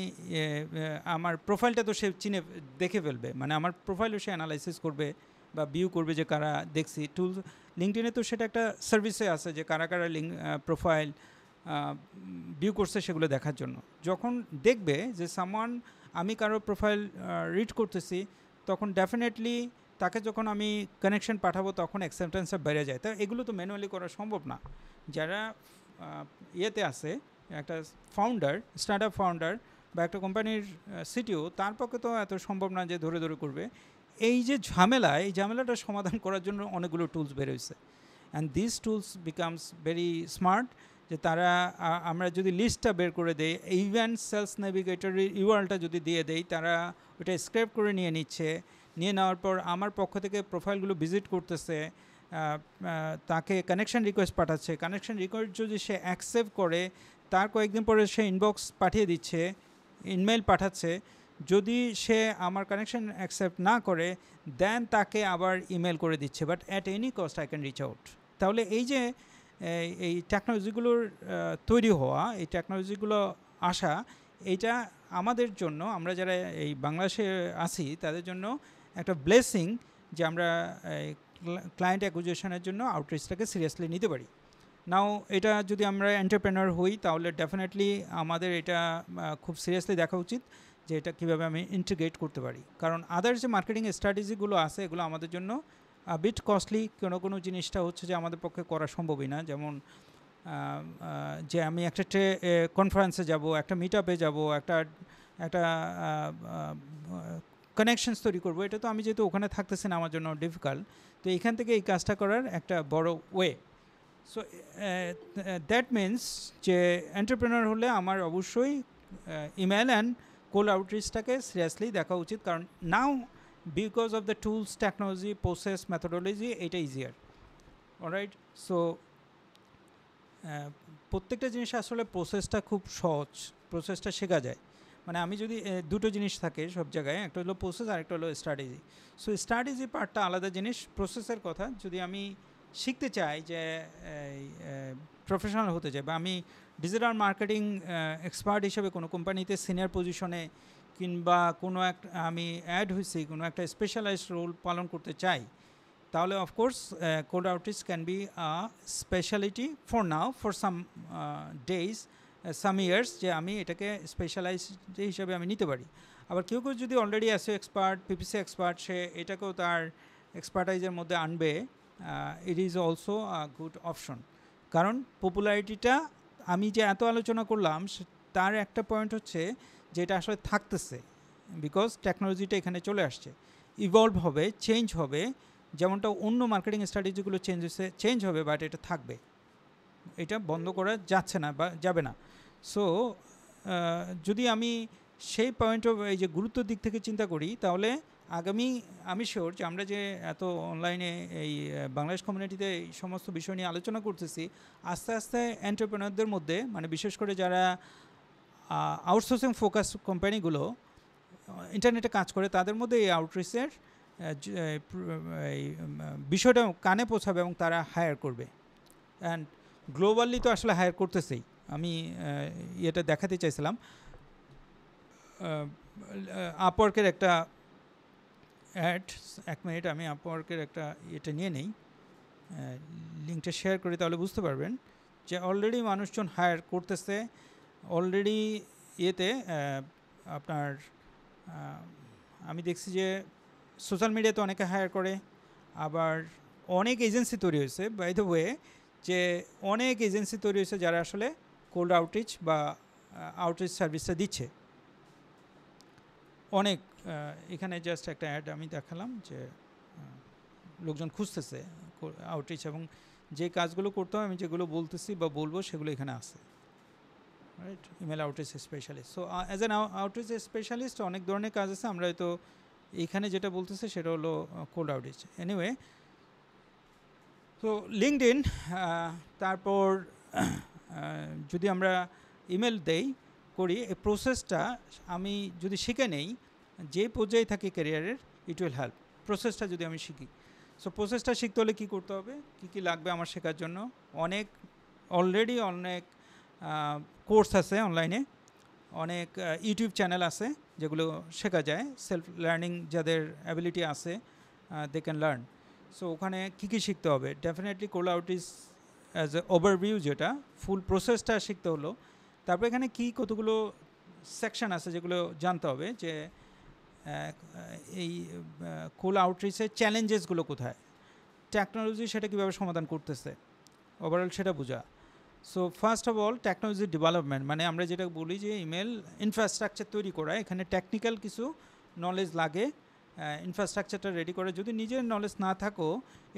আমার প্রোফাইলটা তো সে দেখে ফেলবে, মানে আমার প্রোফাইলও সে অ্যানালাইসিস করবে বা ভিউ করবে যে কারা দেখছি। লিঙ্কডইনে তো সেটা একটা সার্ভিসে আছে যে কারা কারা প্রোফাইল ভিউ করছে সেগুলো দেখার জন্য। যখন দেখবে যে আমি কারো প্রোফাইল রিড করতেছি, তখন ডেফিনেটলি তাকে যখন আমি কানেকশন পাঠাবো তখন অ্যাকসেপ্টেন্সটা বেড়ে যায়। তা এগুলো তো ম্যানুয়ালি করা সম্ভব না। যারা ইয়েতে আছে, একটা স্টার্ট আপ ফাউন্ডার বা একটা কোম্পানির সিটিও, তার পক্ষে তো এত সম্ভব না যে ধরে ধরে করবে। এই ঝামেলাটা সমাধান করার জন্য অনেকগুলো টুলস বেরোয়েছে, and this tools becomes very smart, যে আমরা যদি লিস্টটা বের করে দেই, ইভেন্ট সেলস নেভিগেটরের ইউআরএলটা যদি দিয়ে দেই, তারা ওটা স্ক্র্যাপ করে নিয়ে নেওয়ার পর আমার পক্ষ থেকে প্রোফাইলগুলো ভিজিট করতেছে, তাকে কানেকশন রিকোয়েস্ট পাঠাচ্ছে, কানেকশন রিকোয়েস্ট যদি সে অ্যাকসেপ্ট করে, তার কয়েকদিন পরে সে ইনবক্স পাঠিয়ে দিচ্ছে, ইমেল পাঠাচ্ছে। যদি সে আমার কানেকশন অ্যাকসেপ্ট না করে, দেন তাকে আবার ইমেল করে দিচ্ছে, but at any cost I can reach out. তাহলে এই যে এই টেকনোলজিগুলোর তৈরি হওয়া, এই টেকনোলজিগুলো আসা, এইটা আমাদের জন্য, আমরা যারা এই বাংলাদেশে আছি তাদের জন্য একটা ব্লেসিং, যে আমরা ক্লায়েন্ট অ্যাকুইজিশনের জন্য আউটরিচটাকে সিরিয়াসলি নিতে পারি। নাও এটা যদি আমরা এন্টারপ্রেনার হই, তাহলে ডেফিনেটলি আমাদের এটা খুব সিরিয়াসলি দেখা উচিত যে এটা কীভাবে আমি ইন্টিগ্রেট করতে পারি। কারণ আদার্স যে মার্কেটিং স্ট্র্যাটেজিগুলো আছে, এগুলো আমাদের জন্য বিট কস্টলি। কোনো জিনিসটা হচ্ছে যে আমাদের পক্ষে করা সম্ভবই না। যেমন যে আমি একটা কনফারেন্সে যাব, একটা মিট আপে যাবো, একটা কানেকশনস তৈরি করবো, এটা তো আমি যেহেতু ওখানে থাকতেছি না, আমার জন্য ডিফিকাল্ট। তো এখান থেকে এই কাজটা করার একটা বড় ওয়ে। সো দ্যাট মিনস যে এন্টারপ্রেনার হলে আমার অবশ্যই ইমেল অ্যান্ড কোল্ড আউটরিচটাকে সিরিয়াসলি দেখা উচিত। কারণ নাও because of the tools, technology, process, methodology, এটা easier. অলরাইট, সো প্রত্যেকটা জিনিস আসলে প্রসেসটা খুব সহজ, প্রসেসটা শেখা যায়। মানে আমি যদি দুটো জিনিস থাকে সব জায়গায়, একটা হলো প্রসেস আর একটা হলো স্ট্র্যাটেজি। সো স্ট্র্যাটেজি পার্টটা আলাদা জিনিস, প্রসেসের কথা যদি আমি শিখতে চাই যে প্রফেশনাল হতে চাই, বা আমি ডিজিটাল মার্কেটিং এক্সপার্ট হিসেবে কোনো কোম্পানিতে সিনিয়র পজিশনে কিংবা কোনো একটা আমি অ্যাড হয়েছি কোনো একটা স্পেশালাইজড রোল পালন করতে চাই, তাহলে of course cold outreach can be a speciality for now, for some days, some years, যে আমি এটাকে স্পেশালাইজ হিসেবে আমি নিতে পারি। আবার কেউ কেউ যদি already SEO expert, PPC expert, সে এটাকেও তার এক্সপার্টাইজের মধ্যে আনবে, it is also a good option. কারণ পপুলারিটিটা আমি যে এত আলোচনা করলাম তার একটা পয়েন্ট হচ্ছে যে এটা আসলে থাকতেছে, বিকজ টেকনোলজিটা এখানে চলে আসছে, ইভলভ হবে, চেঞ্জ হবে, যেমনটা অন্য মার্কেটিং স্ট্র্যাটেজিগুলো চেঞ্জ হবে, বাট এটা থাকবে, এটা বন্ধ করা যাচ্ছে না বা যাবে না। সো যদি আমি সেই পয়েন্ট অফ এই যে গুরুত্বের দিক থেকে চিন্তা করি, তাহলে আমি শিওর যে আমরা যে এত অনলাইনে এই বাংলাদেশ কমিউনিটিতে এই সমস্ত বিষয় নিয়ে আলোচনা করতেছি, আস্তে আস্তে এন্টারপ্রেনারদের মধ্যে, মানে বিশেষ করে যারা আউটসোর্সিং ফোকাস কোম্পানিগুলো ইন্টারনেটে কাজ করে, তাদের মধ্যে এই আউটরিচের এই বিষয়টা কানে পৌঁছাবে এবং তারা হায়ার করবে। অ্যান্ড গ্লোবালি তো আসলে হায়ার করতেছেই। আমি এটা দেখাতে চাইছিলাম, আপওয়ার্কের একটা অ্যাড, এক মিনিট আমি আপওয়ার্কের একটা এটা নিয়ে নেই, লিঙ্কটা শেয়ার করি, তাহলে বুঝতে পারবেন যে অলরেডি মানুষজন হায়ার করতেছে। অলরেডি ইয়েতে আপনার আমি দেখছি যে সোশ্যাল মিডিয়াতে অনেকে হায়ার করে, আবার অনেক এজেন্সি তৈরি হয়েছে, বাই দ্য ওয়ে, যে অনেক এজেন্সি তৈরি হয়েছে যারা আসলে কোল্ড আউটরিচ বা আউটরিচ সার্ভিসটা দিচ্ছে অনেক। এখানে জাস্ট একটা অ্যাড আমি দেখালাম যে লোকজন খুঁজতেছে আউটরিচ, এবং যে কাজগুলো করতে হয় আমি যেগুলো বলতেছি বা বলবো সেগুলো এখানে আছে, right? Email outreach specialist. So as an outreach specialist অনেক ধরনের কাজ আছে, আমরা হয়তো এইখানে যেটা বলতেছে সেটা হলো কোল্ড আউটরিচ। এনিওয়ে, তো লিঙ্কডইন, তারপর যদি আমরা ইমেল করি, এই প্রসেসটা আমি যদি শিখে নেই, যে পর্যায়ে থাকি ক্যারিয়ারের, ইট উইল হেল্প। প্রসেসটা যদি আমি শিখি, সো প্রসেসটা শিখতে হলে কী করতে হবে, কী লাগবে আমার শেখার জন্য? অলরেডি অনেক কোর্স আছে অনলাইনে, অনেক ইউটিউব চ্যানেল আছে যেগুলো শেখা যায়, সেলফ লার্নিং যাদের অ্যাবিলিটি আছে, দে ক্যান লার্ন। সো ওখানে কী শিখতে হবে? ডেফিনেটলি কোল্ড আউটরিচ অ্যাজ এ ওভারভিউ, যেটা ফুল প্রসেসটা শিখতে হলো। তারপর এখানে কতগুলো সেকশন আছে যেগুলো জানতে হবে, যে এই কোল্ড আউটরিচের চ্যালেঞ্জেসগুলো কোথায়, টেকনোলজি সেটা কীভাবে সমাধান করতেছে, ওভারঅল সেটা বোঝা। So first of all technology development, মানে আমরা যেটা বলি যে ইমেল ইনফ্রাস্ট্রাকচার তৈরি করা, এখানে টেকনিক্যাল কিছু নলেজ লাগে, ইনফ্রাস্ট্রাকচারটা রেডি করে। যদি নিজের নলেজ না থাকো,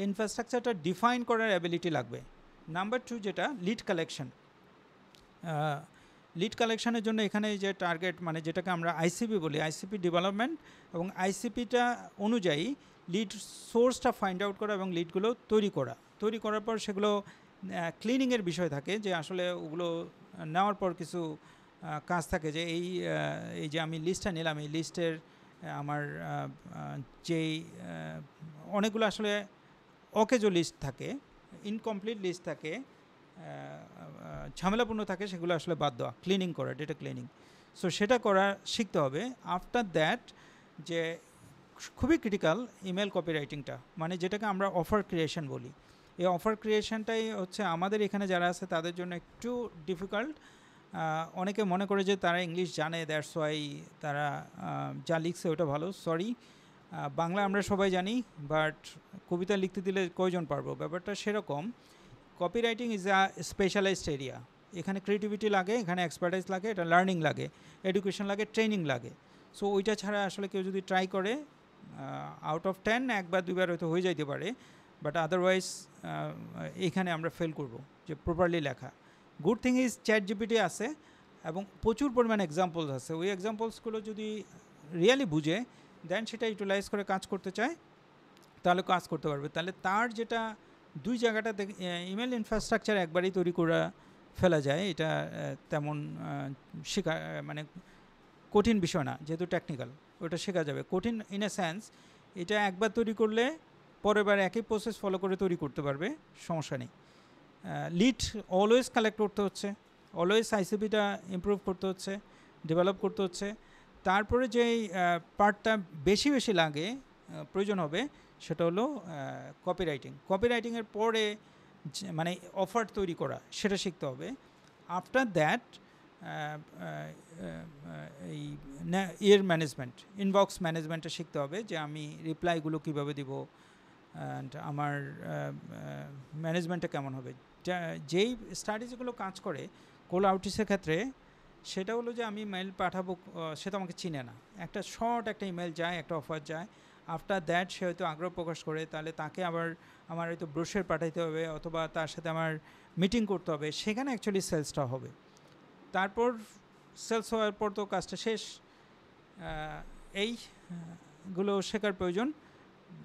ইনফ্রাস্ট্রাকচারটা ডিফাইন করার অ্যাবিলিটি লাগবে। নাম্বার 2 যেটা লিড কালেকশন, লিড কালেকশনের জন্য এখানে যে টার্গেট, মানে যেটাকে আমরা আইসিপি বলি, আইসিপি ডেভেলপমেন্ট, এবং আইসিপিটা অনুযায়ী লিড সোর্সটা ফাইন্ড আউট করা এবং লিডগুলো তৈরি করার পর সেগুলো ক্লিনিংয়ের বিষয় থাকে, যে আসলে ওগুলো নেওয়ার পর কিছু কাজ থাকে, যে এই যে আমি লিস্টটা নিলাম, এই লিস্টের আমার যেই অনেকগুলো আসলে অকেজো লিস্ট থাকে, ইনকমপ্লিট লিস্ট থাকে, ঝামেলাপূর্ণ থাকে, সেগুলো আসলে বাদ দেওয়া, ক্লিনিং করা, ডেটা ক্লিনিং। সো সেটা করা শিখতে হবে। আফটার দ্যাট, যে খুবই ক্রিটিক্যাল ইমেল কপিরাইটিংটা, মানে যেটাকে আমরা অফার ক্রিয়েশন বলি। এই অফার ক্রিয়েশনটাই হচ্ছে আমাদের এখানে যারা আছে তাদের জন্য একটু ডিফিকাল্ট। অনেকে মনে করে যে তারা ইংলিশ জানে, দ্যাটস ওয়াই তারা যা লিখছে ওটা ভালো। সরি, বাংলা আমরা সবাই জানি, বাট কবিতা লিখতে দিলে কয়জন পারবো, ব্যাপারটা সেরকম। Copywriting is a specialized area, এখানে ক্রিয়েটিভিটি লাগে, এখানে এক্সপার্টাইজ লাগে, এটা লার্নিং লাগে, এডুকেশন লাগে, ট্রেনিং লাগে। সো ওইটা ছাড়া আসলে কেউ যদি ট্রাই করে, আউট অফ 10 একবার দুইবার হয়তো হয়ে যাইতে পারে, বাট আদারওয়াইজ এইখানে আমরা ফেল করব যে প্রপারলি লেখা। Good thing is chat GPT আছে এবং প্রচুর পরিমাণ এক্সাম্পলস আছে, ওই এক্সাম্পলসগুলো যদি রিয়েলি বুঝে দেন সেটা ইউটিলাইজ করে কাজ করতে চায়, তাহলে কাজ করতে পারবে। তাহলে তার যেটা দুই জায়গাটাতে ইমেল ইনফ্রাস্ট্রাকচার একবারই তৈরি করে ফেলা যায়, এটা তেমন শেখা মানে কঠিন বিষয় না, যেহেতু টেকনিক্যাল ওটা শেখা যাবে। কঠিন ইন এ সেন্স, এটা একবার তৈরি করলে পরের বার একই প্রসেস ফলো করে তৈরি করতে পারবে, সমস্যা নেই। লিড অলওয়েজ কালেক্ট করতে হচ্ছে, অলওয়েজ আইসিপিটা ইমপ্রুভ করতে হচ্ছে, ডেভেলপ করতে হচ্ছে। তারপরে যেই পার্টটা বেশি বেশি লাগে প্রয়োজন হবে সেটা হলো কপিরাইটিং। কপিরাইটিংয়ের পরে মানে অফার তৈরি করা সেটা শিখতে হবে। আফটার দ্যাট এই ইয়ের ম্যানেজমেন্ট, ইনবক্স ম্যানেজমেন্টটা শিখতে হবে, যে আমি রিপ্লাইগুলো কীভাবে দিব অ্যান্ড আমার ম্যানেজমেন্টটা কেমন হবে। যেই স্ট্র্যাটেজিগুলো কাজ করে কোল আউটরিচের ক্ষেত্রে, সেটা হলো যে আমি মেল পাঠাবো, সে তো আমাকে চিনে না, একটা শর্ট একটা ইমেল যায়, একটা অফার যায়, আফটার দ্যাট সে হয়তো আগ্রহ প্রকাশ করে, তাহলে তাকে আবার আমার হয়তো ব্রোশার পাঠাইতে হবে অথবা তার সাথে আমার মিটিং করতে হবে, সেখানে অ্যাকচুয়ালি সেলসটা হবে। তারপর সেলস হওয়ার পর তো কাজটা শেষ। এইগুলো শেখার প্রয়োজন।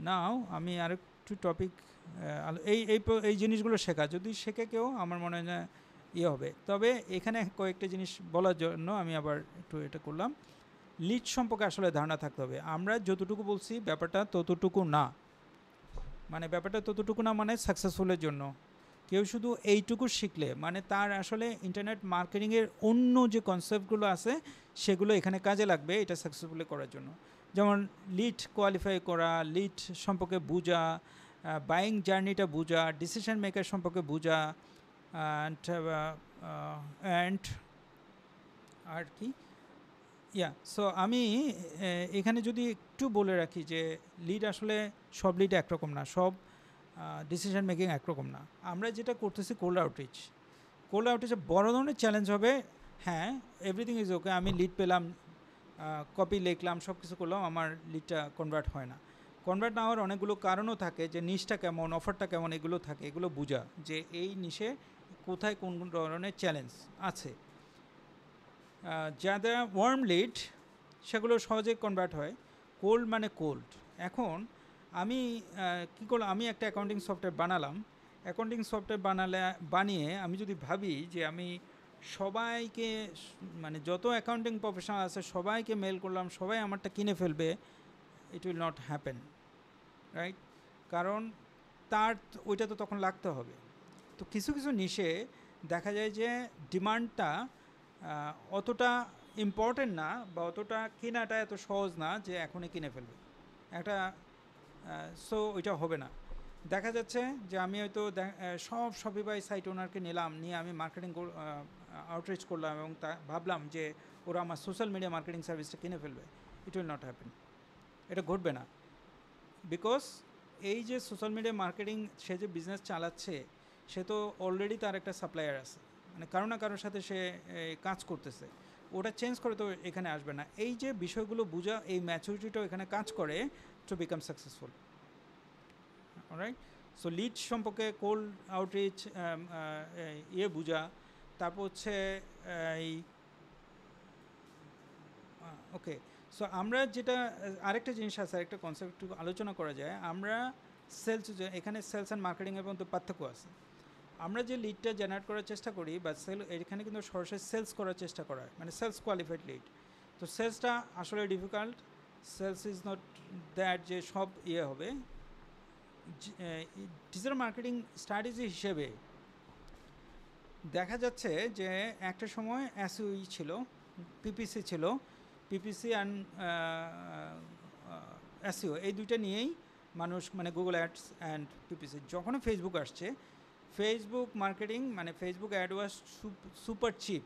নাও আমি আরেকটু টপিক, এই জিনিসগুলো শেখা যদি শেখে কেউ, আমার মনে হয় না ইয়ে হবে। তবে এখানে কয়েকটা জিনিস বলার জন্য আমি আবার একটু এটা করলাম। লিড সম্পর্কে আসলে ধারণা থাকতে হবে। আমরা যতটুকু বলছি ব্যাপারটা ততটুকু না, মানে ব্যাপারটা ততটুকু না মানে সাকসেসফুলের জন্য। কেউ শুধু এইটুকু শিখলে মানে তার আসলে ইন্টারনেট মার্কেটিংয়ের অন্য যে কনসেপ্টগুলো আছে সেগুলো এখানে কাজে লাগবে এটা সাকসেসফুলি করার জন্য। যেমন লিড কোয়ালিফাই করা, লিড সম্পর্কে বোঝা, বাইং জার্নিটা বোঝা, ডিসিশন মেকার সম্পর্কে বোঝা, অ্যান্ড আর কি সো আমি এখানে যদি একটু বলে রাখি যে লিড আসলে সব লিড একরকম না, সব ডিসিশন মেকিং একরকম না। আমরা যেটা করতেছি কোল্ড আউটরিচে বড় ধরনের চ্যালেঞ্জ হবে। হ্যাঁ, এভরিথিং ইজ ওকে, আমি লিড পেলাম, কপি লিখলাম, সব কিছু করলাম, আমার লিডটা কনভার্ট হয় না। কনভার্ট না হওয়ার অনেকগুলো কারণও থাকে, যে নিশটা কেমন, অফারটা কেমন, এগুলো থাকে, এগুলো বোঝা যে এই নিশে কোথায় কোন কোন ধরনের চ্যালেঞ্জ আছে। যাদের ওয়ার্ম লিড সেগুলো সহজে কনভার্ট হয়। কোল্ড মানে কোল্ড। এখন আমি কী করলাম, আমি একটা অ্যাকাউন্টিং সফটওয়্যার বানালাম। অ্যাকাউন্টিং সফটওয়্যার বানিয়ে আমি যদি ভাবি যে আমি সবাইকে মানে যত অ্যাকাউন্টিং প্রফেশনাল আছে সবাইকে মেল করলাম, সবাই আমারটা কিনে ফেলবে, it will not happen, right? কারণ তার ওইটা তো তখন লাগতে হবে। তো কিছু কিছু নিশে দেখা যায় যে ডিমান্ডটা অতটা ইম্পর্টেন্ট না, বা অতটা কেনাটা এত সহজ না যে এখনই কিনে ফেলবে একটা, সো ওইটা হবে না। দেখা যাচ্ছে যে আমি হয়তো সব শপিফাই সাইট ওনারকে নিলাম, নিয়ে আমি মার্কেটিং আউটরিচ করলাম এবং তা ভাবলাম যে ওরা আমার সোশ্যাল মিডিয়া মার্কেটিং সার্ভিসটা কিনে ফেলবে। ইট উইল নট হ্যাপেন, এটা ঘটবে না। বিকজ এই যে সোশ্যাল মিডিয়া মার্কেটিং সে যে বিজনেস চালাচ্ছে, সে তো অলরেডি তার একটা সাপ্লায়ার আছে, মানে কারো না কারোর সাথে সে কাজ করতেছে, ওটা চেঞ্জ করে তো এখানে আসবে না। এই যে বিষয়গুলো বোঝা, এই ম্যাচুরিটিটাও এখানে কাজ করে to become successful, alright? So lead সম্পর্কে কোল্ড আউটরিচ বোঝা, তারপর হচ্ছে এই ওকে। সো আমরা যেটা আরেকটা জিনিস আছে, আরেকটা কনসেপ্ট একটু আলোচনা করা যায়। আমরা সেলস, এখানে সেলস অ্যান্ড মার্কেটিংয়ের মধ্যে পার্থক্য আছে। আমরা যে লিডটা জেনারেট করার চেষ্টা করি বা এখানে কিন্তু সরাসরি সেলস করার চেষ্টা করা হয়, মানে সেলস কোয়ালিফাইড লিড। তো সেলসটা আসলে difficult. Sales is not that যে সব হবে। ডিজিটাল মার্কেটিং স্ট্র্যাটেজি হিসেবে দেখা যাচ্ছে যে একটা সময় এসইও ছিল, পিপিসি ছিল, পিপিসি অ্যান্ড এসইও, এই দুইটা নিয়েই মানুষ, মানে গুগল অ্যাডস অ্যান্ড পিপিসি। যখনই ফেসবুক আসছে, ফেসবুক মার্কেটিং মানে Facebook ad was super cheap.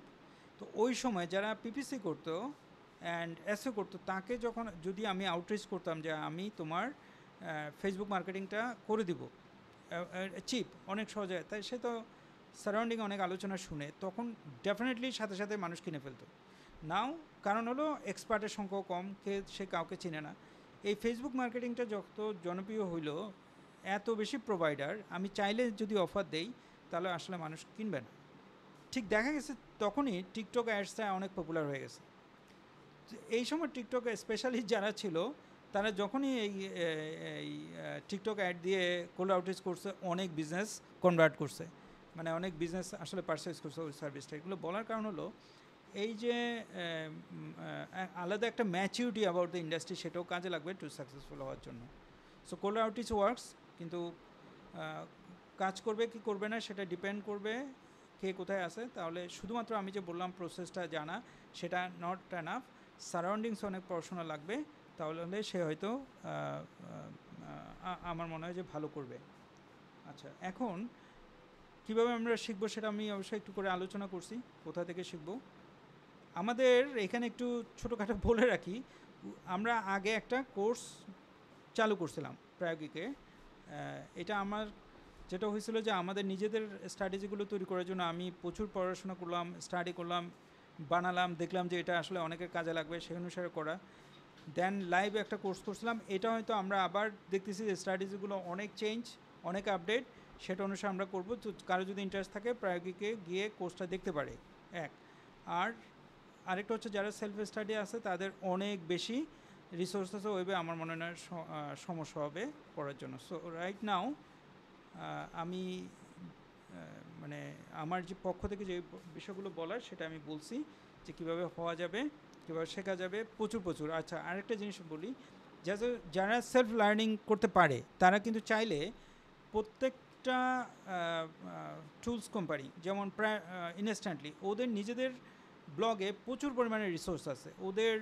তো ওই সময় যারা পিপিসি করতো অ্যান্ড এসইও করতো, তাকে যখন যদি আমি আউটরিচ করতাম যে আমি তোমার ফেসবুক মার্কেটিংটা করে দিব চিপ, অনেক সহজে, তাই সে তো সারাউন্ডিং অনেক আলোচনা শুনে তখন ডেফিনেটলি সাথে সাথে মানুষ কিনে ফেলতো। নাও কারণ হলো এক্সপার্টের সংখ্যাও কম, সে কাউকে চিনে না। এই ফেসবুক মার্কেটিংটা যত জনপ্রিয় হইল, এত বেশি প্রোভাইডার, আমি চাইলে যদি অফার দেই তাহলে আসলে মানুষ কিনবে না। ঠিক দেখা গেছে তখনই টিকটক অ্যাডসটা অনেক পপুলার হয়ে গেছে। এই সময় টিকটকে স্পেশালি যারা ছিল তারা যখনই এই টিকটক অ্যাড দিয়ে কোল্ড আউটরিচ করছে অনেক বিজনেস কনভার্ট করছে, মানে অনেক বিজনেস আসলে পারচেস করছে ওই সার্ভিসটা। এগুলো বলার কারণ হলো এই যে আলাদা একটা ম্যাচিউরিটি অ্যাবাউট দ্য ইন্ডাস্ট্রি, সেটাও কাজে লাগবে টু সাকসেসফুল হওয়ার জন্য। সো কোল্ড আউটরিচ ওয়ার্কস, কিন্তু কাজ করবে কি করবে না সেটা ডিপেন্ড করবে কে কোথায় আছে। তাহলে শুধুমাত্র আমি যে বললাম প্রসেসটা জানা সেটা নট এনাফ, সারাউন্ডিংস অনেক পড়াশোনা লাগবে, তাহলে সে হয়তো আমার মনে হয় যে ভালো করবে। আচ্ছা, এখন কীভাবে আমরা শিখবো সেটা আমি অবশ্যই একটু করে আলোচনা করছি, কোথা থেকে শিখবো। আমাদের এখানে একটু ছোটোখাটো বলে রাখি, আমরা আগে একটা কোর্স চালু করছিলাম প্রায়োগিকে। এটা আমার যেটা হয়েছিল যে আমাদের নিজেদের স্ট্র্যাটেজিগুলো তৈরি করার জন্য আমি প্রচুর পড়াশোনা করলাম, স্টাডি করলাম, বানালাম, দেখলাম যে এটা আসলে অনেকের কাজে লাগবে, সেই অনুসারে করা। দেন লাইভ একটা কোর্স করছিলাম। এটা হয়তো আমরা আবার দেখতেছি যে স্ট্র্যাটেজিগুলো অনেক চেঞ্জ, অনেক আপডেট, সেটা অনুসারে আমরা করবো। তো কারো যদি ইন্টারেস্ট থাকে প্রায়োগিকে গিয়ে কোর্সটা দেখতে পারে। এক আর আরেকটা হচ্ছে যারা সেলফ স্টাডি আছে তাদের অনেক বেশি রিসোর্স আছে ওয়েবে, আমার মনে হয় সমস্যা হবে পড়ার জন্য। সো রাইট নাও আমি মানে আমার যে পক্ষ থেকে যে বিষয়গুলো বলার সেটা আমি বলছি, যে কীভাবে হওয়া যাবে, কীভাবে শেখা যাবে, প্রচুর। আচ্ছা, আরেকটা জিনিস বলি, যারা সেলফ লার্নিং করতে পারে তারা কিন্তু চাইলে প্রত্যেকটা টুলস কোম্পানি যেমন প্রায় ইনস্ট্যান্টলি ওদের নিজেদের ব্লগে প্রচুর পরিমাণে রিসোর্স আছে, ওদের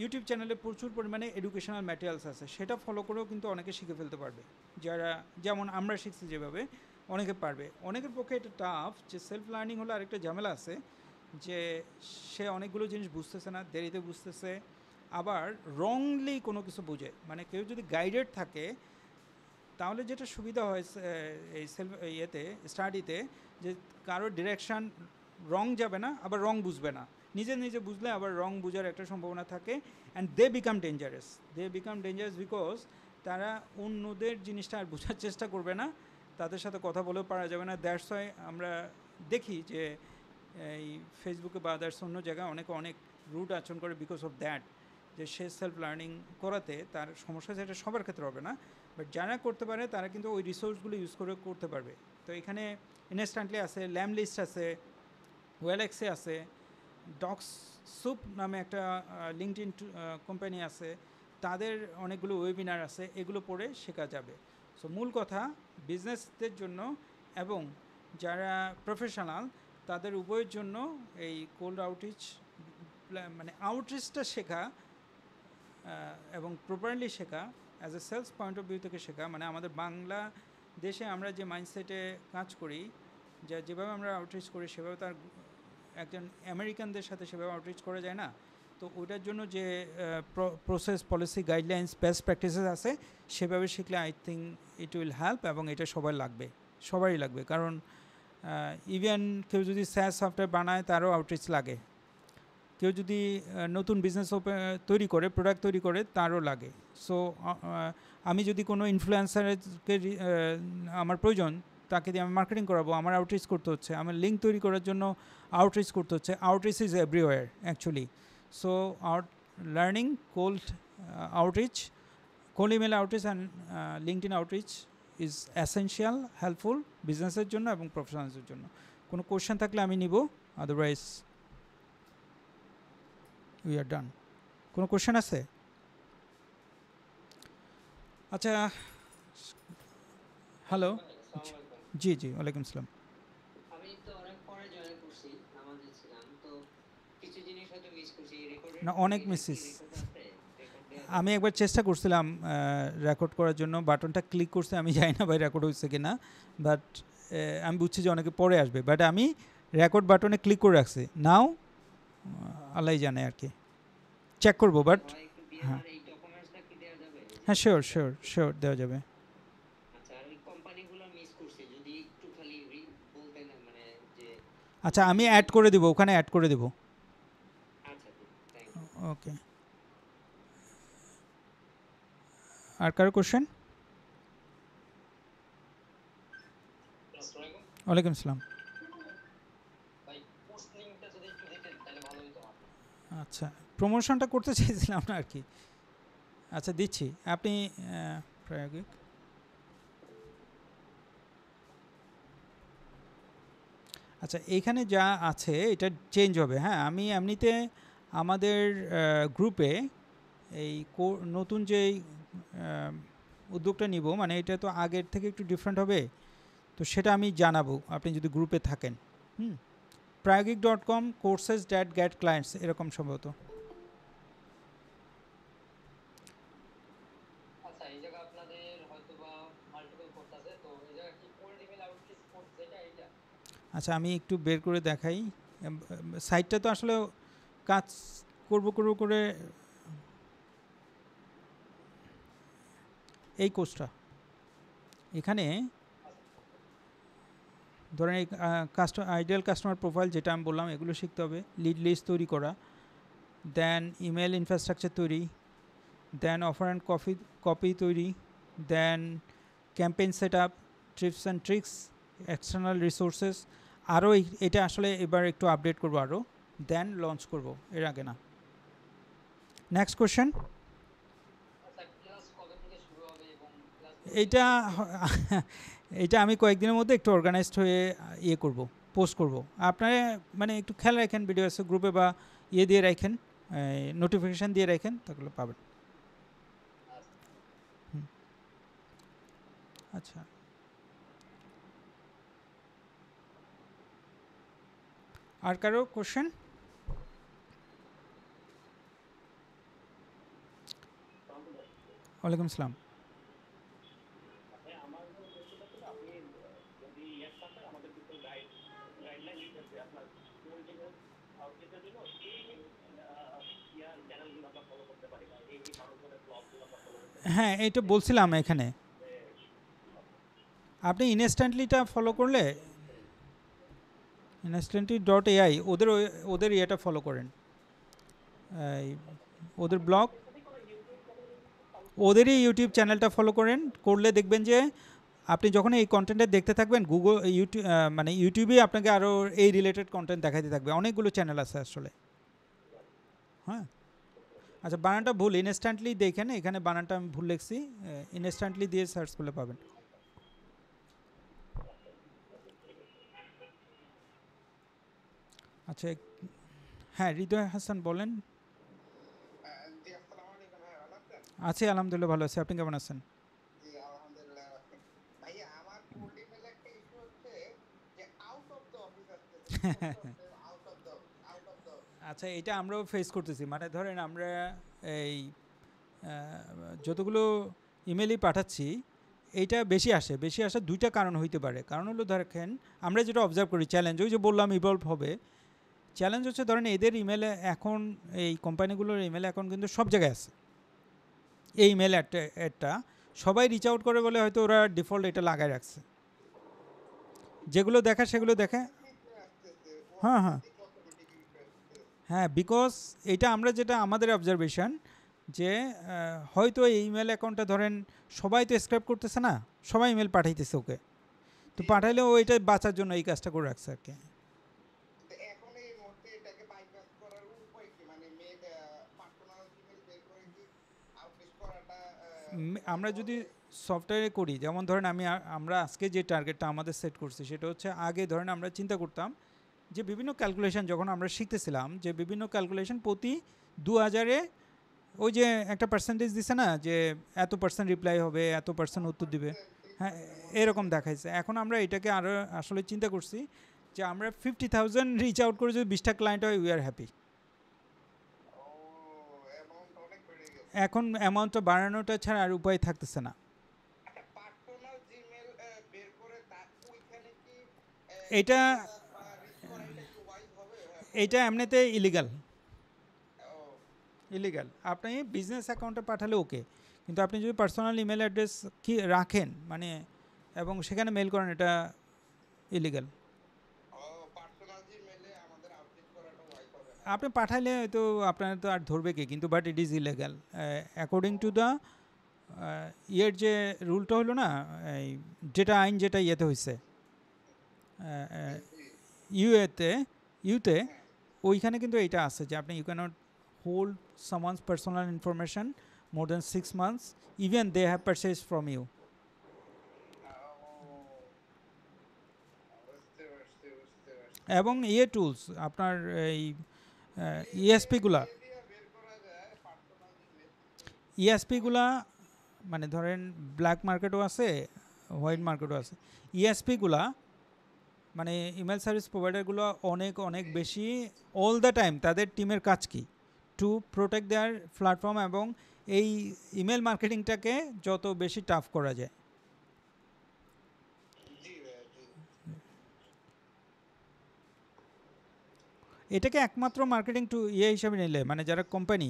ইউটিউব চ্যানেলে প্রচুর পরিমাণে এডুকেশনাল ম্যাটেরিয়ালস আছে, সেটা ফলো করেও কিন্তু অনেকে শিখে ফেলতে পারবে। যারা যেমন আমরা শিখছি যেভাবে, অনেকে পারবে। অনেকের পক্ষে এটা টাফ, যে সেলফ লার্নিং হলে আরেকটা ঝামেলা আছে, যে সে অনেকগুলো জিনিস বুঝতেছে না, দেরিতে বুঝতেছে, আবার রংলি কোনো কিছু বুঝে। মানে কেউ যদি গাইডেড থাকে তাহলে যেটা সুবিধা হয় এই সেলফ ইয়েতে স্টাডিতে, যে কারো ডিরেকশান রং যাবে না, আবার রং বুঝবে না। নিজে বুঝলে আবার রং বুঝার একটা সম্ভাবনা থাকে, and they become dangerous because তারা অন্যদের জিনিসটা আর বোঝার চেষ্টা করবে না, তাদের সাথে কথা বলেও পারা যাবে না। দ্যাটস ওয়াই আমরা দেখি যে এই ফেসবুকে বা আদার্স অন্য জায়গায় অনেক রুট আচরণ করে, বিকজ অফ দ্যাট, যে সে সেলফ লার্নিং করাতে তার সমস্যা, সেটা সবার ক্ষেত্রে হবে না, বাট যারা করতে পারে তারা কিন্তু ওই রিসোর্সগুলো ইউজ করে করতে পারবে। তো এখানে ইনস্ট্যান্টলি আছে, ল্যামলিস্ট আছে, ওয়েলএক্সে আছে, ডক্স সুপ নামে একটা লিঙ্কডইন কোম্পানি আছে, তাদের অনেকগুলো ওয়েবিনার আছে, এগুলো পড়ে শেখা যাবে। সো মূল কথা, বিজনেসদের জন্য এবং যারা প্রফেশনাল তাদের উভয়ের জন্য এই কোল্ড আউটরিচ, মানে আউটরিচটা শেখা এবং প্রপারলি শেখা as a sales point of view থেকে শেখা, মানে আমাদের বাংলাদেশে আমরা যে মাইন্ডসেটে কাজ করি, যেভাবে আমরা আউটরিচ করি সেভাবে তার একজন আমেরিকানদের সাথে সেভাবে আউটরিচ করা যায় না। তো ওইটার জন্য যে process, policy, guidelines, best practices আছে, সেভাবে শিখলে I think it will help, এবং এটা সবারই লাগবে। কারণ ইভেন কেউ যদি SaaS সফটওয়্যার বানায় তারও আউটরিচ লাগে, কেউ যদি নতুন বিজনেস তৈরি করে, প্রোডাক্ট তৈরি করে, তারও লাগে। সো আমি যদি কোনো ইনফ্লুয়েন্সারকে আমার প্রয়োজন, তাকে দিয়ে আমি মার্কেটিং করাবো, আমার আউটরিচ করতে হচ্ছে, আমার লিঙ্ক তৈরি করার জন্য আউটরিচ করতে হচ্ছে। Outreach is everywhere actually. So learning cold outreach, cold email outreach and LinkedIn outreach is essential, helpful বিজনেসের জন্য এবং প্রফেশনালসের জন্য। কোনো কোয়েশ্চেন থাকলে আমি নিব, আদারওয়াইজ উই আর ডান। কোনো কোয়েশ্চেন আছে? আচ্ছা, হ্যালো, জি ওয়ালাইকুম আসসালাম। আমি তো অনেক পরে জয়েন করছি, নামাজে ছিলাম, তো কিছু জিনিস হয়তো মিস করছি। না, অনেক মিসিস। আমি একবার চেষ্টা করছিলাম রেকর্ড করার জন্য, বাটনটা ক্লিক করছে, আমি জানি না ভাই রেকর্ড হয়েছে কি না, বাট আমি বুঝছি যে অনেকে পরে আসবে, বাট আমি রেকর্ড বাটনে ক্লিক করে রাখছি। নাও আল্লাহ জানে আর কি, চেক করবো। বাট হ্যাঁ হ্যাঁ, শিওর দেওয়া যাবে। আচ্ছা, আমি অ্যাড করে দেবো, ওখানে অ্যাড করে দেবো। ওকে, আর কারো কোশ্চেন? ওয়ালাইকুম আসসালাম। আচ্ছা, প্রমোশনটা করতে চাইছিলাম না আর কি, আচ্ছা দিচ্ছি, আপনি প্রায়োগিক আচ্ছা এইখানে যা আছে এটা চেঞ্জ হবে। হ্যাঁ, আমি এমনিতে আমাদের গ্রুপে এই নতুন যে উদ্যোগটা নিব, মানে এটা তো আগের থেকে একটু ডিফারেন্ট হবে, তো সেটা আমি জানাবো আপনি যদি গ্রুপে থাকেন। প্রায়োগিক.com কোর্সেস ড্যাট গেট ক্লায়েন্টস এরকম সম্ভবত। আচ্ছা, এই জায়গা আপনাদের হয়তো বা মাল্টিপল কোর্স আছে, তো এই জায়গা কি কোল্ড ইমেল আউটরিচ কোর্স যেটা এইটা? আচ্ছা আমি একটু বের করে দেখাই। সাইটটা তো আসলে কাজ করব করে এই কোর্সটা এখানে ধরেন এই আইডিয়াল কাস্টমার প্রোফাইল যেটা আমি বললাম এগুলো শিখতে হবে, লিড লিস্ট তৈরি করা, দেন ইমেল ইনফ্রাস্ট্রাকচার তৈরি, দেন অফার অ্যান্ড কপি তৈরি, then campaign set up, tips and tricks, external resources. আরও এটা আসলে এবার একটু আপডেট করবো আরও, দেন লঞ্চ করব, এর আগে না। Next question. আচ্ছা, ক্লাস কবে থেকে শুরু হবে এবং ক্লাস এইটা এটা আমি কয়েকদিনের মধ্যে একটু অর্গানাইজড হয়ে ইয়ে করব, পোস্ট করব। আপনারা মানে একটু খেয়াল রাখেন ভিডিও গ্রুপে বা ইয়ে দিয়ে রাখেন, নোটিফিকেশান দিয়ে রাখেন, তাহলে পাবেন। আচ্ছা আর কারো কোশ্চেন? ওয়ালাইকুম আসসালাম। হ্যাঁ এটা বলছিলাম এখানে, আপনি ইনস্ট্যান্টলিটা ফলো করলে instantly.ai ওদের ইয়েটা ফলো করেন, ওদের ব্লগ, ওদেরই ইউটিউব চ্যানেলটা ফলো করেন, করলে দেখবেন যে আপনি যখন এই কন্টেন্টটা দেখতে থাকবেন গুগল ইউটিউব মানে ইউটিউবে আপনাকে আরও এই রিলেটেড কন্টেন্ট দেখাতে থাকবে, অনেকগুলো চ্যানেল আছে আসলে। হ্যাঁ আচ্ছা বানানটা ভুল, ইনস্ট্যান্টলি দেখেন, এখানে বানানটা আমি ভুল লিখছি, ইনস্ট্যান্টলি দিয়ে সার্চ করলে পাবেন। আচ্ছা হ্যাঁ হৃদয় হাসান বলেন। আছি আলহামদুলিল্লাহ, ভালো আছি, আপনি কেমন আছেন? আচ্ছা এটা আমরাও ফেস করতেছি, মানে ধরেন আমরা এই যতগুলো ইমেলই পাঠাচ্ছি এইটা বেশি আসার দুইটা কারণ হইতে পারে। কারণ হলো দেখেন আমরা যেটা অবজার্ভ করি চ্যালেঞ্জ, ওই যে বললাম ইভলভ হবে, চ্যালেঞ্জ হচ্ছে ধরেন এদের ইমেলে এখন এই কোম্পানিগুলোর ইমেল অ্যাকাউন্ট কিন্তু সব জায়গায় আছে, এই ইমেল অ্যাডটা সবাই রিচ আউট করে বলে হয়তো ওরা ডিফল্ট এটা লাগায় রাখছে, যেগুলো দেখা সেগুলো দেখে। হ্যাঁ হ্যাঁ হ্যাঁ বিকজ এটা আমরা যেটা আমাদের অবজারভেশন যে হয়তো এই ইমেল অ্যাকাউন্টটা ধরেন সবাই তো স্ক্রাইব করতেছে না, সবাই ইমেল পাঠাইতেছে ওকে, তো পাঠাইলে ও এটা বাঁচার জন্য এই কাজটা করে রাখছে আর কি। আমরা যদি সফটওয়্যারে করি, যেমন ধরেন আমরা আজকে যে টার্গেটটা আমাদের সেট করছি সেটা হচ্ছে, আগে ধরেন আমরা চিন্তা করতাম যে বিভিন্ন ক্যালকুলেশন যখন আমরা শিখতেছিলাম যে বিভিন্ন ক্যালকুলেশন প্রতি 2000-এ ওই যে একটা পার্সেন্টেজ দিছে না যে এত পার্সেন্ট রিপ্লাই হবে, এত পার্সেন্ট উত্তর দিবে, হ্যাঁ এরকম দেখাইছে। এখন আমরা এটাকে আরও আসলে চিন্তা করছি যে আমরা 50,000 রিচ আউট করে যদি 20টা ক্লায়েন্ট হয় উই আর হ্যাপি। এখন অ্যামাউন্টটা বাড়ানোটা ছাড়া আর উপায় থাকতেছে না। এটা এটা এমনিতে ইলিগাল, আপনি বিজনেস অ্যাকাউন্টে পাঠালে ওকে, কিন্তু আপনি যদি পার্সোনাল ইমেল অ্যাড্রেস কি রাখেন মানে এবং সেখানে মেল করেন, এটা ইলিগাল। আপনি পাঠাইলে হয়তো আপনার তো আর ধরবে কি, কিন্তু but it is illegal according to the ইয়ের যে রুলটা হলো না, যেটা আইন যেটা ইয়েতে হয়েছে ইউতে ওইখানে কিন্তু এইটা আছে যে আপনি you can't hold someone's personal information more than 6 months, even they have purchased from you. এবং ইয়ে টুলস আপনার এই ইএসপিগুলা ইএসপিগুলা মানে ধরেন ব্ল্যাক মার্কেটও আছে, হোয়াইট মার্কেটও আছে। ইএসপিগুলা মানে ইমেল সার্ভিস প্রোভাইডারগুলো অনেক অনেক বেশি অল দ্য টাইম তাদের টিমের কাজ কি টু প্রোটেক্ট দেয়ার প্ল্যাটফর্ম এবং এই ইমেল মার্কেটিংটাকে যত বেশি টাফ করা যায়। এটাকে একমাত্র মার্কেটিং টু ইয়ে হিসাবে নিলে মানে যারা কোম্পানি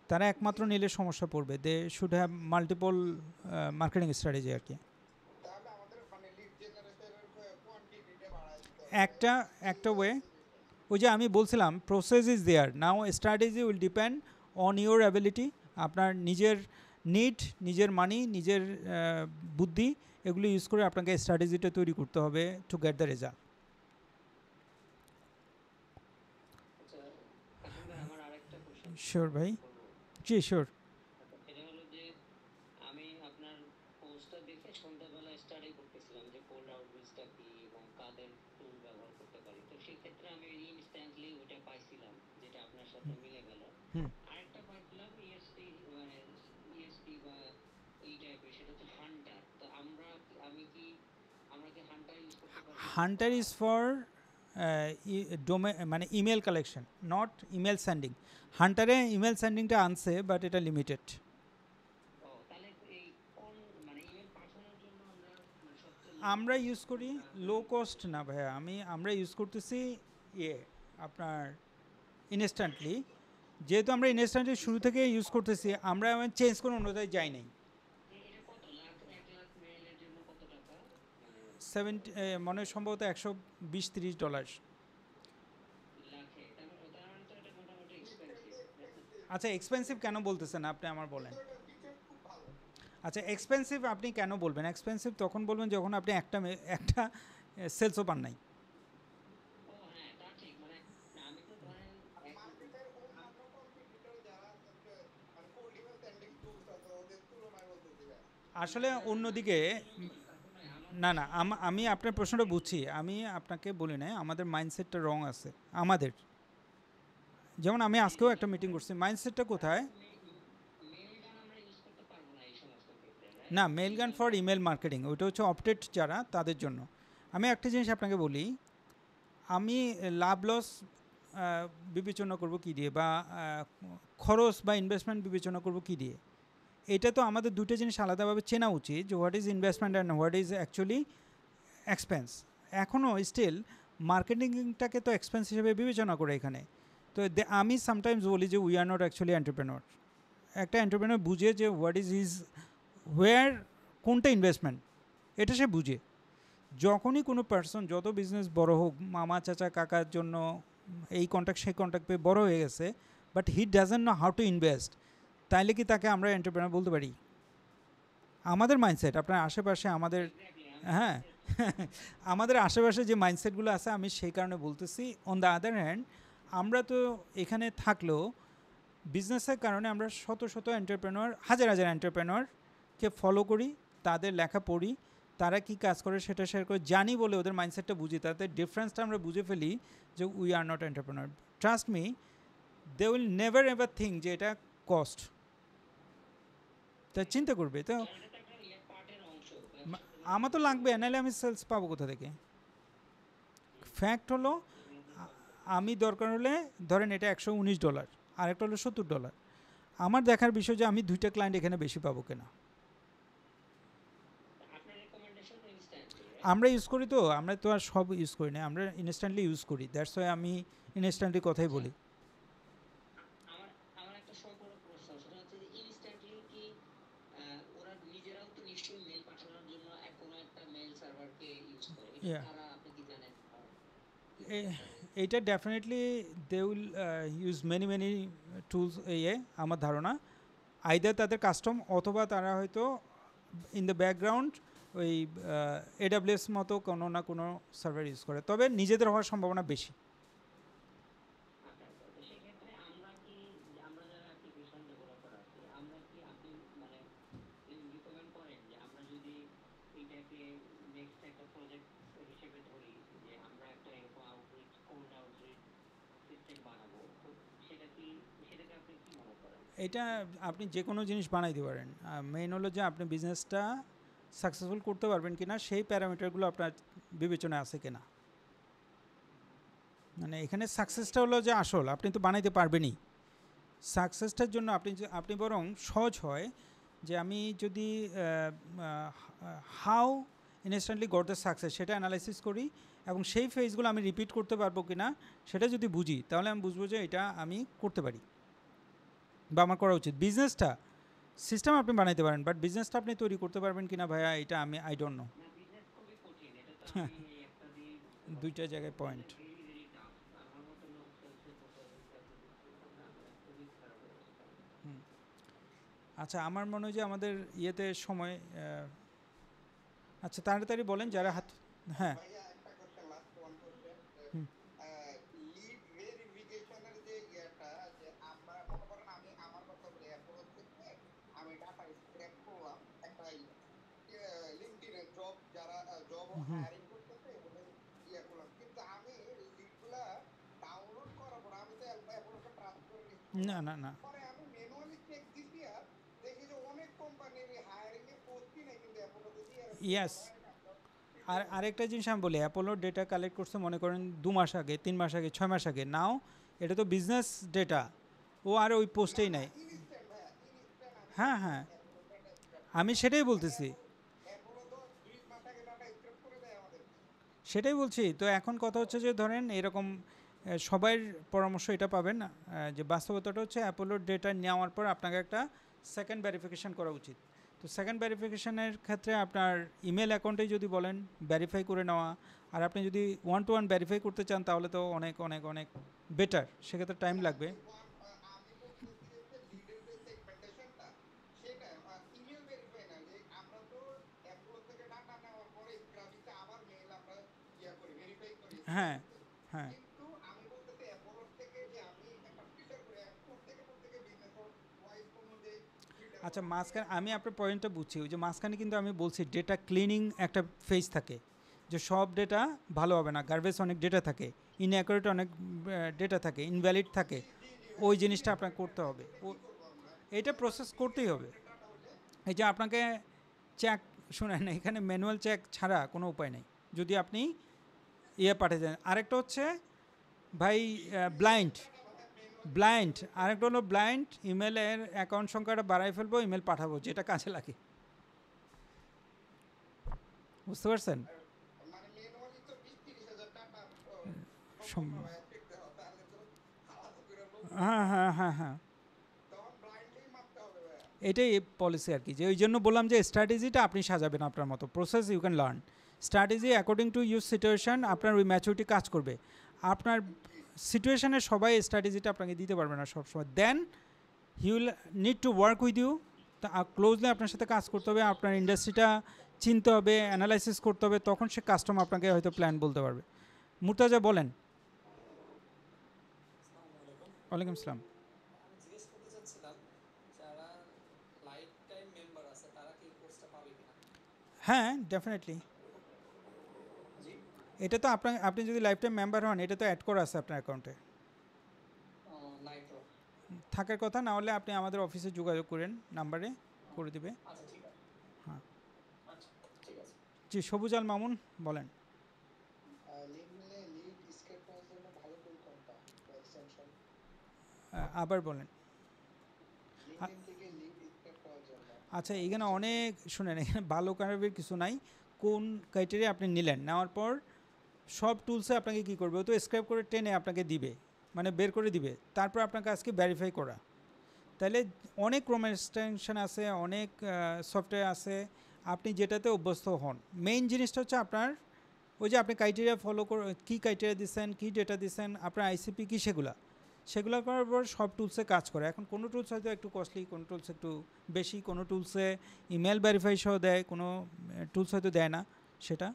তারা একমাত্র নিলে সমস্যা পড়বে। They should have multiple marketing strategy আর কি। একটা ওয়ে ওই যে আমি বলছিলাম process is there, now strategy will depend on your ability. আপনার নিজের নিড, নিজের মানি, নিজের বুদ্ধি এগুলো ইউজ করে আপনাকে স্ট্র্যাটেজিটা তৈরি করতে হবে to get the result. Sure ভাই, জি শিওর। এটা হলো যে আমি আপনার পোস্টটা দেখে সন্ধ্যাবেলা স্টাডি করতেছিলাম যে কোল্ড আউটরিচটা কি এবং কাদের টুল ব্যবহার করতে পারি। তো সেই ক্ষেত্রে আমি ইনস্ট্যান্টলি ওটা পাইছিলাম যেটা আপনার সাথে মিলে গেল। আরেকটা পাইছিলাম ইএসপি মানে ইএসপি বা এই টাইপের, সেটা হচ্ছে হান্টার। তো আমরা কি হান্টার ইউজ করতে পারি? হান্টার ইজ ফর মানে email collection, not email sending. হান্টারে ইমেল সেন্ডিংটা আনছে বাট এটা লিমিটেড। আমরা ইউজ করি লো কস্ট না ভাইয়া, আমরা ইউজ করতেছি ইয়ে আপনার ইনস্ট্যান্টলি। যেহেতু আমরা ইনস্ট্যান্টলি শুরু থেকে ইউজ করতেছি, আমরা চেঞ্জ করে অন্যথায় যাই নাই। 70 মনে হয় সম্ভবত $120-30। আচ্ছা এক্সপেন্সিভ কেন বলতেছেন আপনি আমার বলেন। আচ্ছা এক্সপেন্সিভ আপনি কেন বলবেন? এক্সপেন্সিভ তখন বলবেন যখন আপনি একটা সেলসও পান নাই। আসলে অন্যদিকে না না, আমি আপনার প্রশ্নটা বুঝছি, আমি আপনাকে বলি না আমাদের মাইন্ডসেটটা রং আছে আমাদের। যেমন আমি আজকেও একটা মিটিং করছি, মাইন্ডসেটটা কোথায়? না, মেল গান ফর ইমেল মার্কেটিং ওইটা হচ্ছে অপটেড যারা তাদের জন্য। আমি একটা জিনিস আপনাকে বলি, আমি লাভ লস বিবেচনা করব কি দিয়ে, বা খরচ বা ইনভেস্টমেন্ট বিবেচনা করব কি দিয়ে, এটা তো আমাদের দুটো জিনিস আলাদাভাবে চেনা উচিত যে what is investment and what is actually expense. এখনও স্টিল মার্কেটিংটাকে তো এক্সপেন্স হিসেবে বিবেচনা করে এখানে। তো আমি সামটাইমস বলি যে we are not actually entrepreneur. একটা এন্টারপ্রেনর বুঝে যে হোয়াট ইজ হিজ হোয়ার কোনটা ইনভেস্টমেন্ট এটা সে বুঝে। যখনই কোনো পার্সন যত বিজনেস বড় হোক, মামা চাচা কাকার জন্য এই কন্ট্যাক্ট সেই কন্ট্যাক্ট পেয়ে বড় হয়ে গেছে, but he doesn't know how to invest, তাইলে কি তাকে আমরা এন্টারপ্রেনার বলতে পারি? আমাদের মাইন্ডসেট আপনার আশেপাশে আমাদের, হ্যাঁ আমাদের আশেপাশে যে মাইন্ডসেটগুলো আছে আমি সেই কারণে বলতেছি। অন দ্য আদার হ্যান্ড আমরা তো এখানে থাকলেও বিজনেসের কারণে আমরা শত শত এন্টারপ্রেনার, হাজার হাজার এন্টারপ্রেনারকে ফলো করি, তাদের লেখা পড়ি, তারা কি কাজ করে সেটা শেয়ার করে জানি বলে ওদের মাইন্ডসেটটা বুঝি, তাদের ডিফারেন্সটা আমরা বুঝে ফেলি যে we are not entrepreneur. Trust me, they will never ever think যে এটা কস্ট। তা চিন্তা করবে তো আমার তো লাগবে, নাহলে আমি সেলস পাবো কোথা থেকে? ফ্যাক্ট হলো আমি দরকার হলে ধরেন এটা $119 আর একটা হলো $70, আমার দেখার বিষয় যে আমি দুইটা ক্লায়েন্ট এখানে বেশি পাবো কিনা। আমরা ইউজ করি তো, আমরা তো আর সব ইউজ করি না, আমরা ইনস্ট্যান্টলি ইউজ করি, দ্যাটস ওয়াই আমি ইনস্ট্যান্টলি কথাই বলি। এইটা definitely they will use many tools, আমার ধারণা আইদার তাদের কাস্টম অথবা তারা হয়তো ইন দ্য ব্যাকগ্রাউন্ড ওই AWS মতো কোনো না কোনো সার্ভার ইউজ করে, তবে নিজেদের হওয়ার সম্ভাবনা বেশি। ওয়েবসাইট বানাবো, তো সেটাকে আপনি কি মনে করেন? এটা আপনি যে কোনো জিনিস বানাইতে পারেন, মেইন হলো যে আপনি বিজনেসটা সাকসেসফুল করতে পারবেন কিনা সেই প্যারামিটারগুলো আপনার বিবেচনায় আছে কিনা। মানে এখানে সাকসেসটা হলো যে আসল, আপনি তো বানাইতে পারবেনই। সাকসেসটার জন্য আপনি বরং সহজ হয় যে আমি যদি how instantly got the success সেটা অ্যানালাইসিস করি এবং সেই ফেজগুলো আমি রিপিট করতে পারবো কিনা সেটা যদি বুঝি, তাহলে আমি বুঝবো যে এটা আমি করতে পারি বা আমার করা উচিত। বিজনেসটা সিস্টেম আপনি বানাইতে পারেন, বাট বিজনেসটা আপনি তৈরি করতে পারবেন কিনা ভাইয়া, এটা আমি আই ডোন্ট নো। না, বিজনেস খুবই কঠিন, এটা তো আমি এই একটা দিয়ে বলতে দুইটা পারবো। জায়গায় point. Business very very tough. আমার মতো লোক সেলসের প্রফেশনটা আপনি বুঝতেছেন না, মানে খুবই খারাপ অবস্থা। আচ্ছা, আমার মনে হয় যে আমাদের ইয়েতে সময় আচ্ছা তাড়াতাড়ি বলেন যারা হাত। হ্যাঁ ভাইয়া একটা কোশ্চেন, লাস্ট ওয়ান কোশ্চেন। হুম। লিড ভেরিফিকেশনের যে ইয়েটা, যে আমরা মনে করেন আমি আমার কথা বলি, অ্যাপোলো থেকে আমি ডাটা স্ক্র্যাপ করলাম একটা লিঙ্কডইনে জব, যারা জব হায়ারিং করতেছে এবং ইয়ে করলাম, কিন্তু আমি লিডগুলা ডাউনলোড করার পর আমি তো অ্যাপোলোকে ট্রাস্ট করে নিচ্ছি, না না না, পরে আমি ম্যানুয়ালি চেক দিছি আর দেখি যে অনেক কোম্পানির হায়ারিং এর পোস্টই নেই, কিন্তু অ্যাপোলোতে দিয়ে ইয়েস। আর আরেকটা জিনিস আমি বলি, অ্যাপোলোর ডেটা কালেক্ট করছে মনে করেন 2 মাস আগে, 3 মাস আগে, 6 মাস আগে, নাও এটা তো বিজনেস ডেটা, ও আর ওই পোস্টেই নাই। ইনস্ট্যান্ট ভাইয়া, ইনস্ট্যান্ট আমি হ্যাঁ হ্যাঁ, অ্যাপোলো ডাটা স্ক্র্যাপ আমি সেটাই বলতেছি, অ্যাপোলো তো 2 মাস আগে ডাটা স্ক্র্যাপ করে দেয় আমাদের। সেটাই বলছি। তো এখন কথা হচ্ছে যে ধরেন এরকম সবার পরামর্শ এটা পাবেন যে বাস্তবতাটা হচ্ছে অ্যাপোলোর ডেটা নেওয়ার পর আপনাকে একটা সেকেন্ড ভেরিফিকেশান করা উচিত। তো সেকেন্ড ভেরিফিকেশানের ক্ষেত্রে আপনার ইমেল অ্যাকাউন্টেই যদি বলেন ভেরিফাই করে নেওয়া, আর আপনি যদি 1 to 1 ভেরিফাই করতে চান তাহলে তো অনেক অনেক অনেক বেটার, সেক্ষেত্রে টাইম লাগবে। আমি বলতেছি যে লিডের যে সেগমেন্টেশনটা, সেটা ইমেল ভেরিফাই না, যে আমরা তো অ্যাপোলো থেকে ডাটা নেওয়ার পরে স্ক্রাবিতে আবার মেইল আমরা করি, ভেরিফাই করি হ্যাঁ স্ক্রাবিতে। হ্যাঁ, কিন্তু আমি বলতেছি অ্যাপোলোর থেকে যে আমি একটা ফিল্টার করে প্রত্যেকে বিজনেস ওয়াইজ কোনো যে ফিল্টার আচ্ছা মাঝখানে আমি আপনার পয়েন্টটা বুঝছি, ওই যে মাঝখানে কিন্তু আমি বলছি ডেটা ক্লিনিং একটা ফেজ থাকে, যে সব ডেটা ভালো হবে না, গার্বেজ অনেক ডেটা থাকে, ইনঅ্যাকুরেট অনেক ডেটা থাকে, ইনভ্যালিড থাকে, ওই জিনিসটা আপনাকে করতে হবে। এটা প্রসেস করতেই হবে। এই যে আপনাকে চেক, শুনেন এখানে ম্যানুয়াল চেক ছাড়া কোনো উপায় নেই যদি আপনি ইয়ে পাঠিয়ে দেন। আরেকটা হচ্ছে ভাই ব্লাইন্ড, আরেকটা হলো ব্লাইন্ড ইমেলের অ্যাকাউন্ট সংখ্যাটা বাড়াই ফেলবো, ইমেল পাঠাবো, যেটা কাজে লাগে। বুঝতে পারছেন? মানে ম্যানুয়ালি তো 20-30 হাজার টাকা সম- দেখতে হবে, তাহলে তো আলাদা করে লোক হ্যাঁ হ্যাঁ হ্যাঁ হ্যাঁ, তখন ব্লাইন্ডলি মারতে হবে ভাইয়া। এটাই পলিসি আর কি, যে ওই জন্য বললাম যে স্ট্র্যাটেজিটা আপনি সাজাবেন আপনার মতো, process you can learn, strategy according to your situation আপনার ওই ম্যাচুরিটি কাজ করবে। আপনার সিচুয়েশানে সবাই স্ট্র্যাটেজিটা আপনাকে দিতে পারবে না সবসময়, then he will need to work with you, তা ক্লোজলি আপনার সাথে কাজ করতে হবে, আপনার ইন্ডাস্ট্রিটা চিনতে হবে, অ্যানালাইসিস করতে হবে, তখন সে কাস্টমার আপনাকে হয়তো প্ল্যান বলতে পারবে। মুর্তাজা বলেন। আসসালামু আলাইকুম। ওয়ালাইকুম আসসালাম। আমি জিজ্ঞেস করতে চাচ্ছিলাম, যারা লাইফ টাইম মেম্বার আছে তারা কি এই কোর্সটা পাবে কিনা? হ্যাঁ ডেফিনেটলি, জি, এটা তো আপনি যদি লাইফ টাইম মেম্বার হন এটা তো অ্যাড করা আছে আপনার অ্যাকাউন্টে, নাই তো। থাকার কথা, না হলে আপনি আমাদের অফিসে যোগাযোগ করেন, নাম্বারে করে দিবে। আচ্ছা ঠিক আছে। হ্যাঁ। আচ্ছা ঠিক আছে। জি সবুজ আল মামুন বলেন। লিড স্কেপ করার জন্য ভালো টুল কোনটা এক্সটেনশন? আবার বলেন। লিঙ্কডইন থেকে লিড স্কেপ করার জন্য আচ্ছা এখানে অনেক, শুনেন এখানে ভালো খারাপের কিছু নাই, কোন ক্রাইটেরিয়া আপনি নিলেন, নেওয়ার পর সব টুলসে আপনাকে কী করবে, ও তো স্ক্রাইব করে টেনে আপনাকে দিবে, মানে বের করে দিবে, তারপর আপনাকে আজকে ভেরিফাই করা। তাহলে অনেক ক্রোম এক্সটেনশন আছে, অনেক সফটওয়্যার আছে, আপনি যেটাতে অভ্যস্ত হন। মেইন জিনিসটা হচ্ছে আপনার ওই যে আপনি ক্রাইটেরিয়া ফলো করে কী ক্রাইটেরিয়া দিচ্ছেন, কী ডেটা দিচ্ছেন, আপনার আইসিপি কী, সেগুলো করার পর সব টুলসে কাজ করে। এখন কোনো টুলস হয়তো একটু কস্টলি, কোনো টুলস একটু বেশি, কোনো টুলসে ইমেল ভেরিফাই সহ দেয়, কোনো টুলস হয়তো দেয় না সেটা।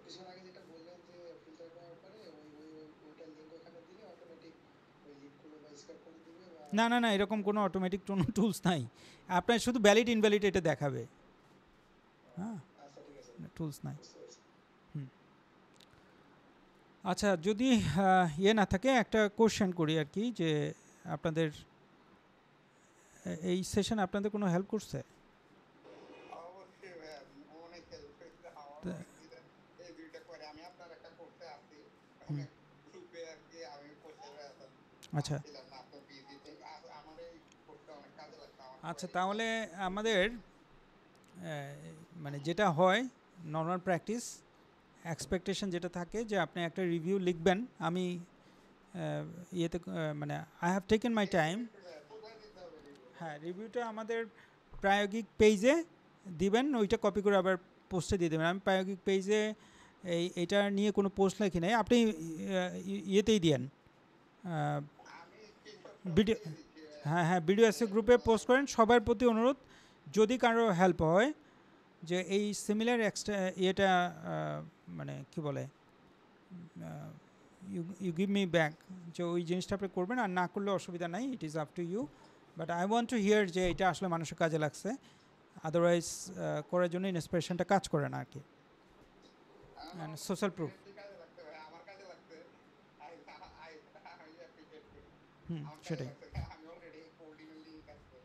কিছুক্ষণ আগে যেটা বললেন যে ফিল্টার করার পরে ওইটার লিঙ্ক ওখানে দিলে অটোমেটিক ওই লিডগুলো বা স্কেপ করে দিবে বা না না না, এরকম কোনো অটোমেটিক কোনো টুলস নাই, আপনার শুধু ভ্যালিড ইনভ্যালিড এটা দেখাবে। হ্যাঁ, আচ্ছা ঠিক আছে, টুলস নাই। বুঝতে পারছি। আচ্ছা, যদি ইয়ে না থাকে একটা কোশ্চেন করি আর কি, যে আপনাদের এই সেশন আপনাদের কোনো হেল্প করছে? অবশ্যই ভাইয়া, অনেক হেল্প হয়েছে আমার। তা- এই দুইটা করে আমি আপনার একটা করতে আসি, হুম। অনেক গ্রুপে আর কি আমি করতে আচ্ছা ছিলাম না, আপনার বিজিতে আমার এই করতে অনেক কাজে লাগতো আমার। আচ্ছা, তাহলে আমাদের মানে যেটা হয় নর্মাল প্র্যাকটিস এক্সপেকটেশন যেটা থাকে যে আপনি একটা রিভিউ লিখবেন। আমি ইয়েতে মানে I have taken my time. কোথায় দিতে হবে review? হ্যাঁ, রিভিউটা আমাদের প্রায়োগিক পেজে দিবেন, ওইটা কপি করে আবার পোস্টে দিয়ে দেবেন। আমি প্রায়োগিক পেজে এইটা নিয়ে কোনো পোস্ট লেখি নাই, আপনি ইয়েতেই দিয়েন, আমি screenshot ভিডিও, দিয়ে দিচ্ছি, হ্যাঁ হ্যাঁ, ভিডিও এসে গ্রুপে পোস্ট করেন। সবার প্রতি অনুরোধ, যদি কারো হেল্প হয় যে এই সিমিলার এক্সট্রা ইয়েটা মানে কি বলে, ইউ গিভ মি ব্যাক, যে ওই জিনিসটা আপনি করবেন, আর না করলে অসুবিধা নাই, it is up to you. But I want to hear যে এটা আসলে মানুষের কাজে লাগছে, আদারওয়াইজ করার জন্য ইন্সপিরেশনটা কাজ করে না আর কি। আমার সোশ্যাল প্রুফ, seriously কাজে লাগছে ভাই, আমার কাজে লাগছে। আমি appreciate করি। আমার কাজে সেটাই। লাগছে, আমি already coding এর link আছে।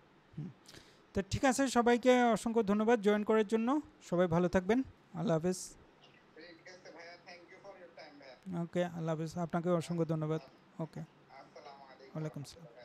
তো ঠিক আছে, সবাইকে অসংখ্য ধন্যবাদ জয়েন করার জন্য। সবাই ভালো থাকবেন, আল্লাহ হাফেজ। ঠিক আছে ভাইয়া, thank you for your time ভাইয়া। ওকে, আল্লাহ হাফেজ, আপনাকে অসংখ্য ধন্যবাদ। ওকে, আসসালামু আলাইকুম। ওয়ালাইকুম আসসালাম।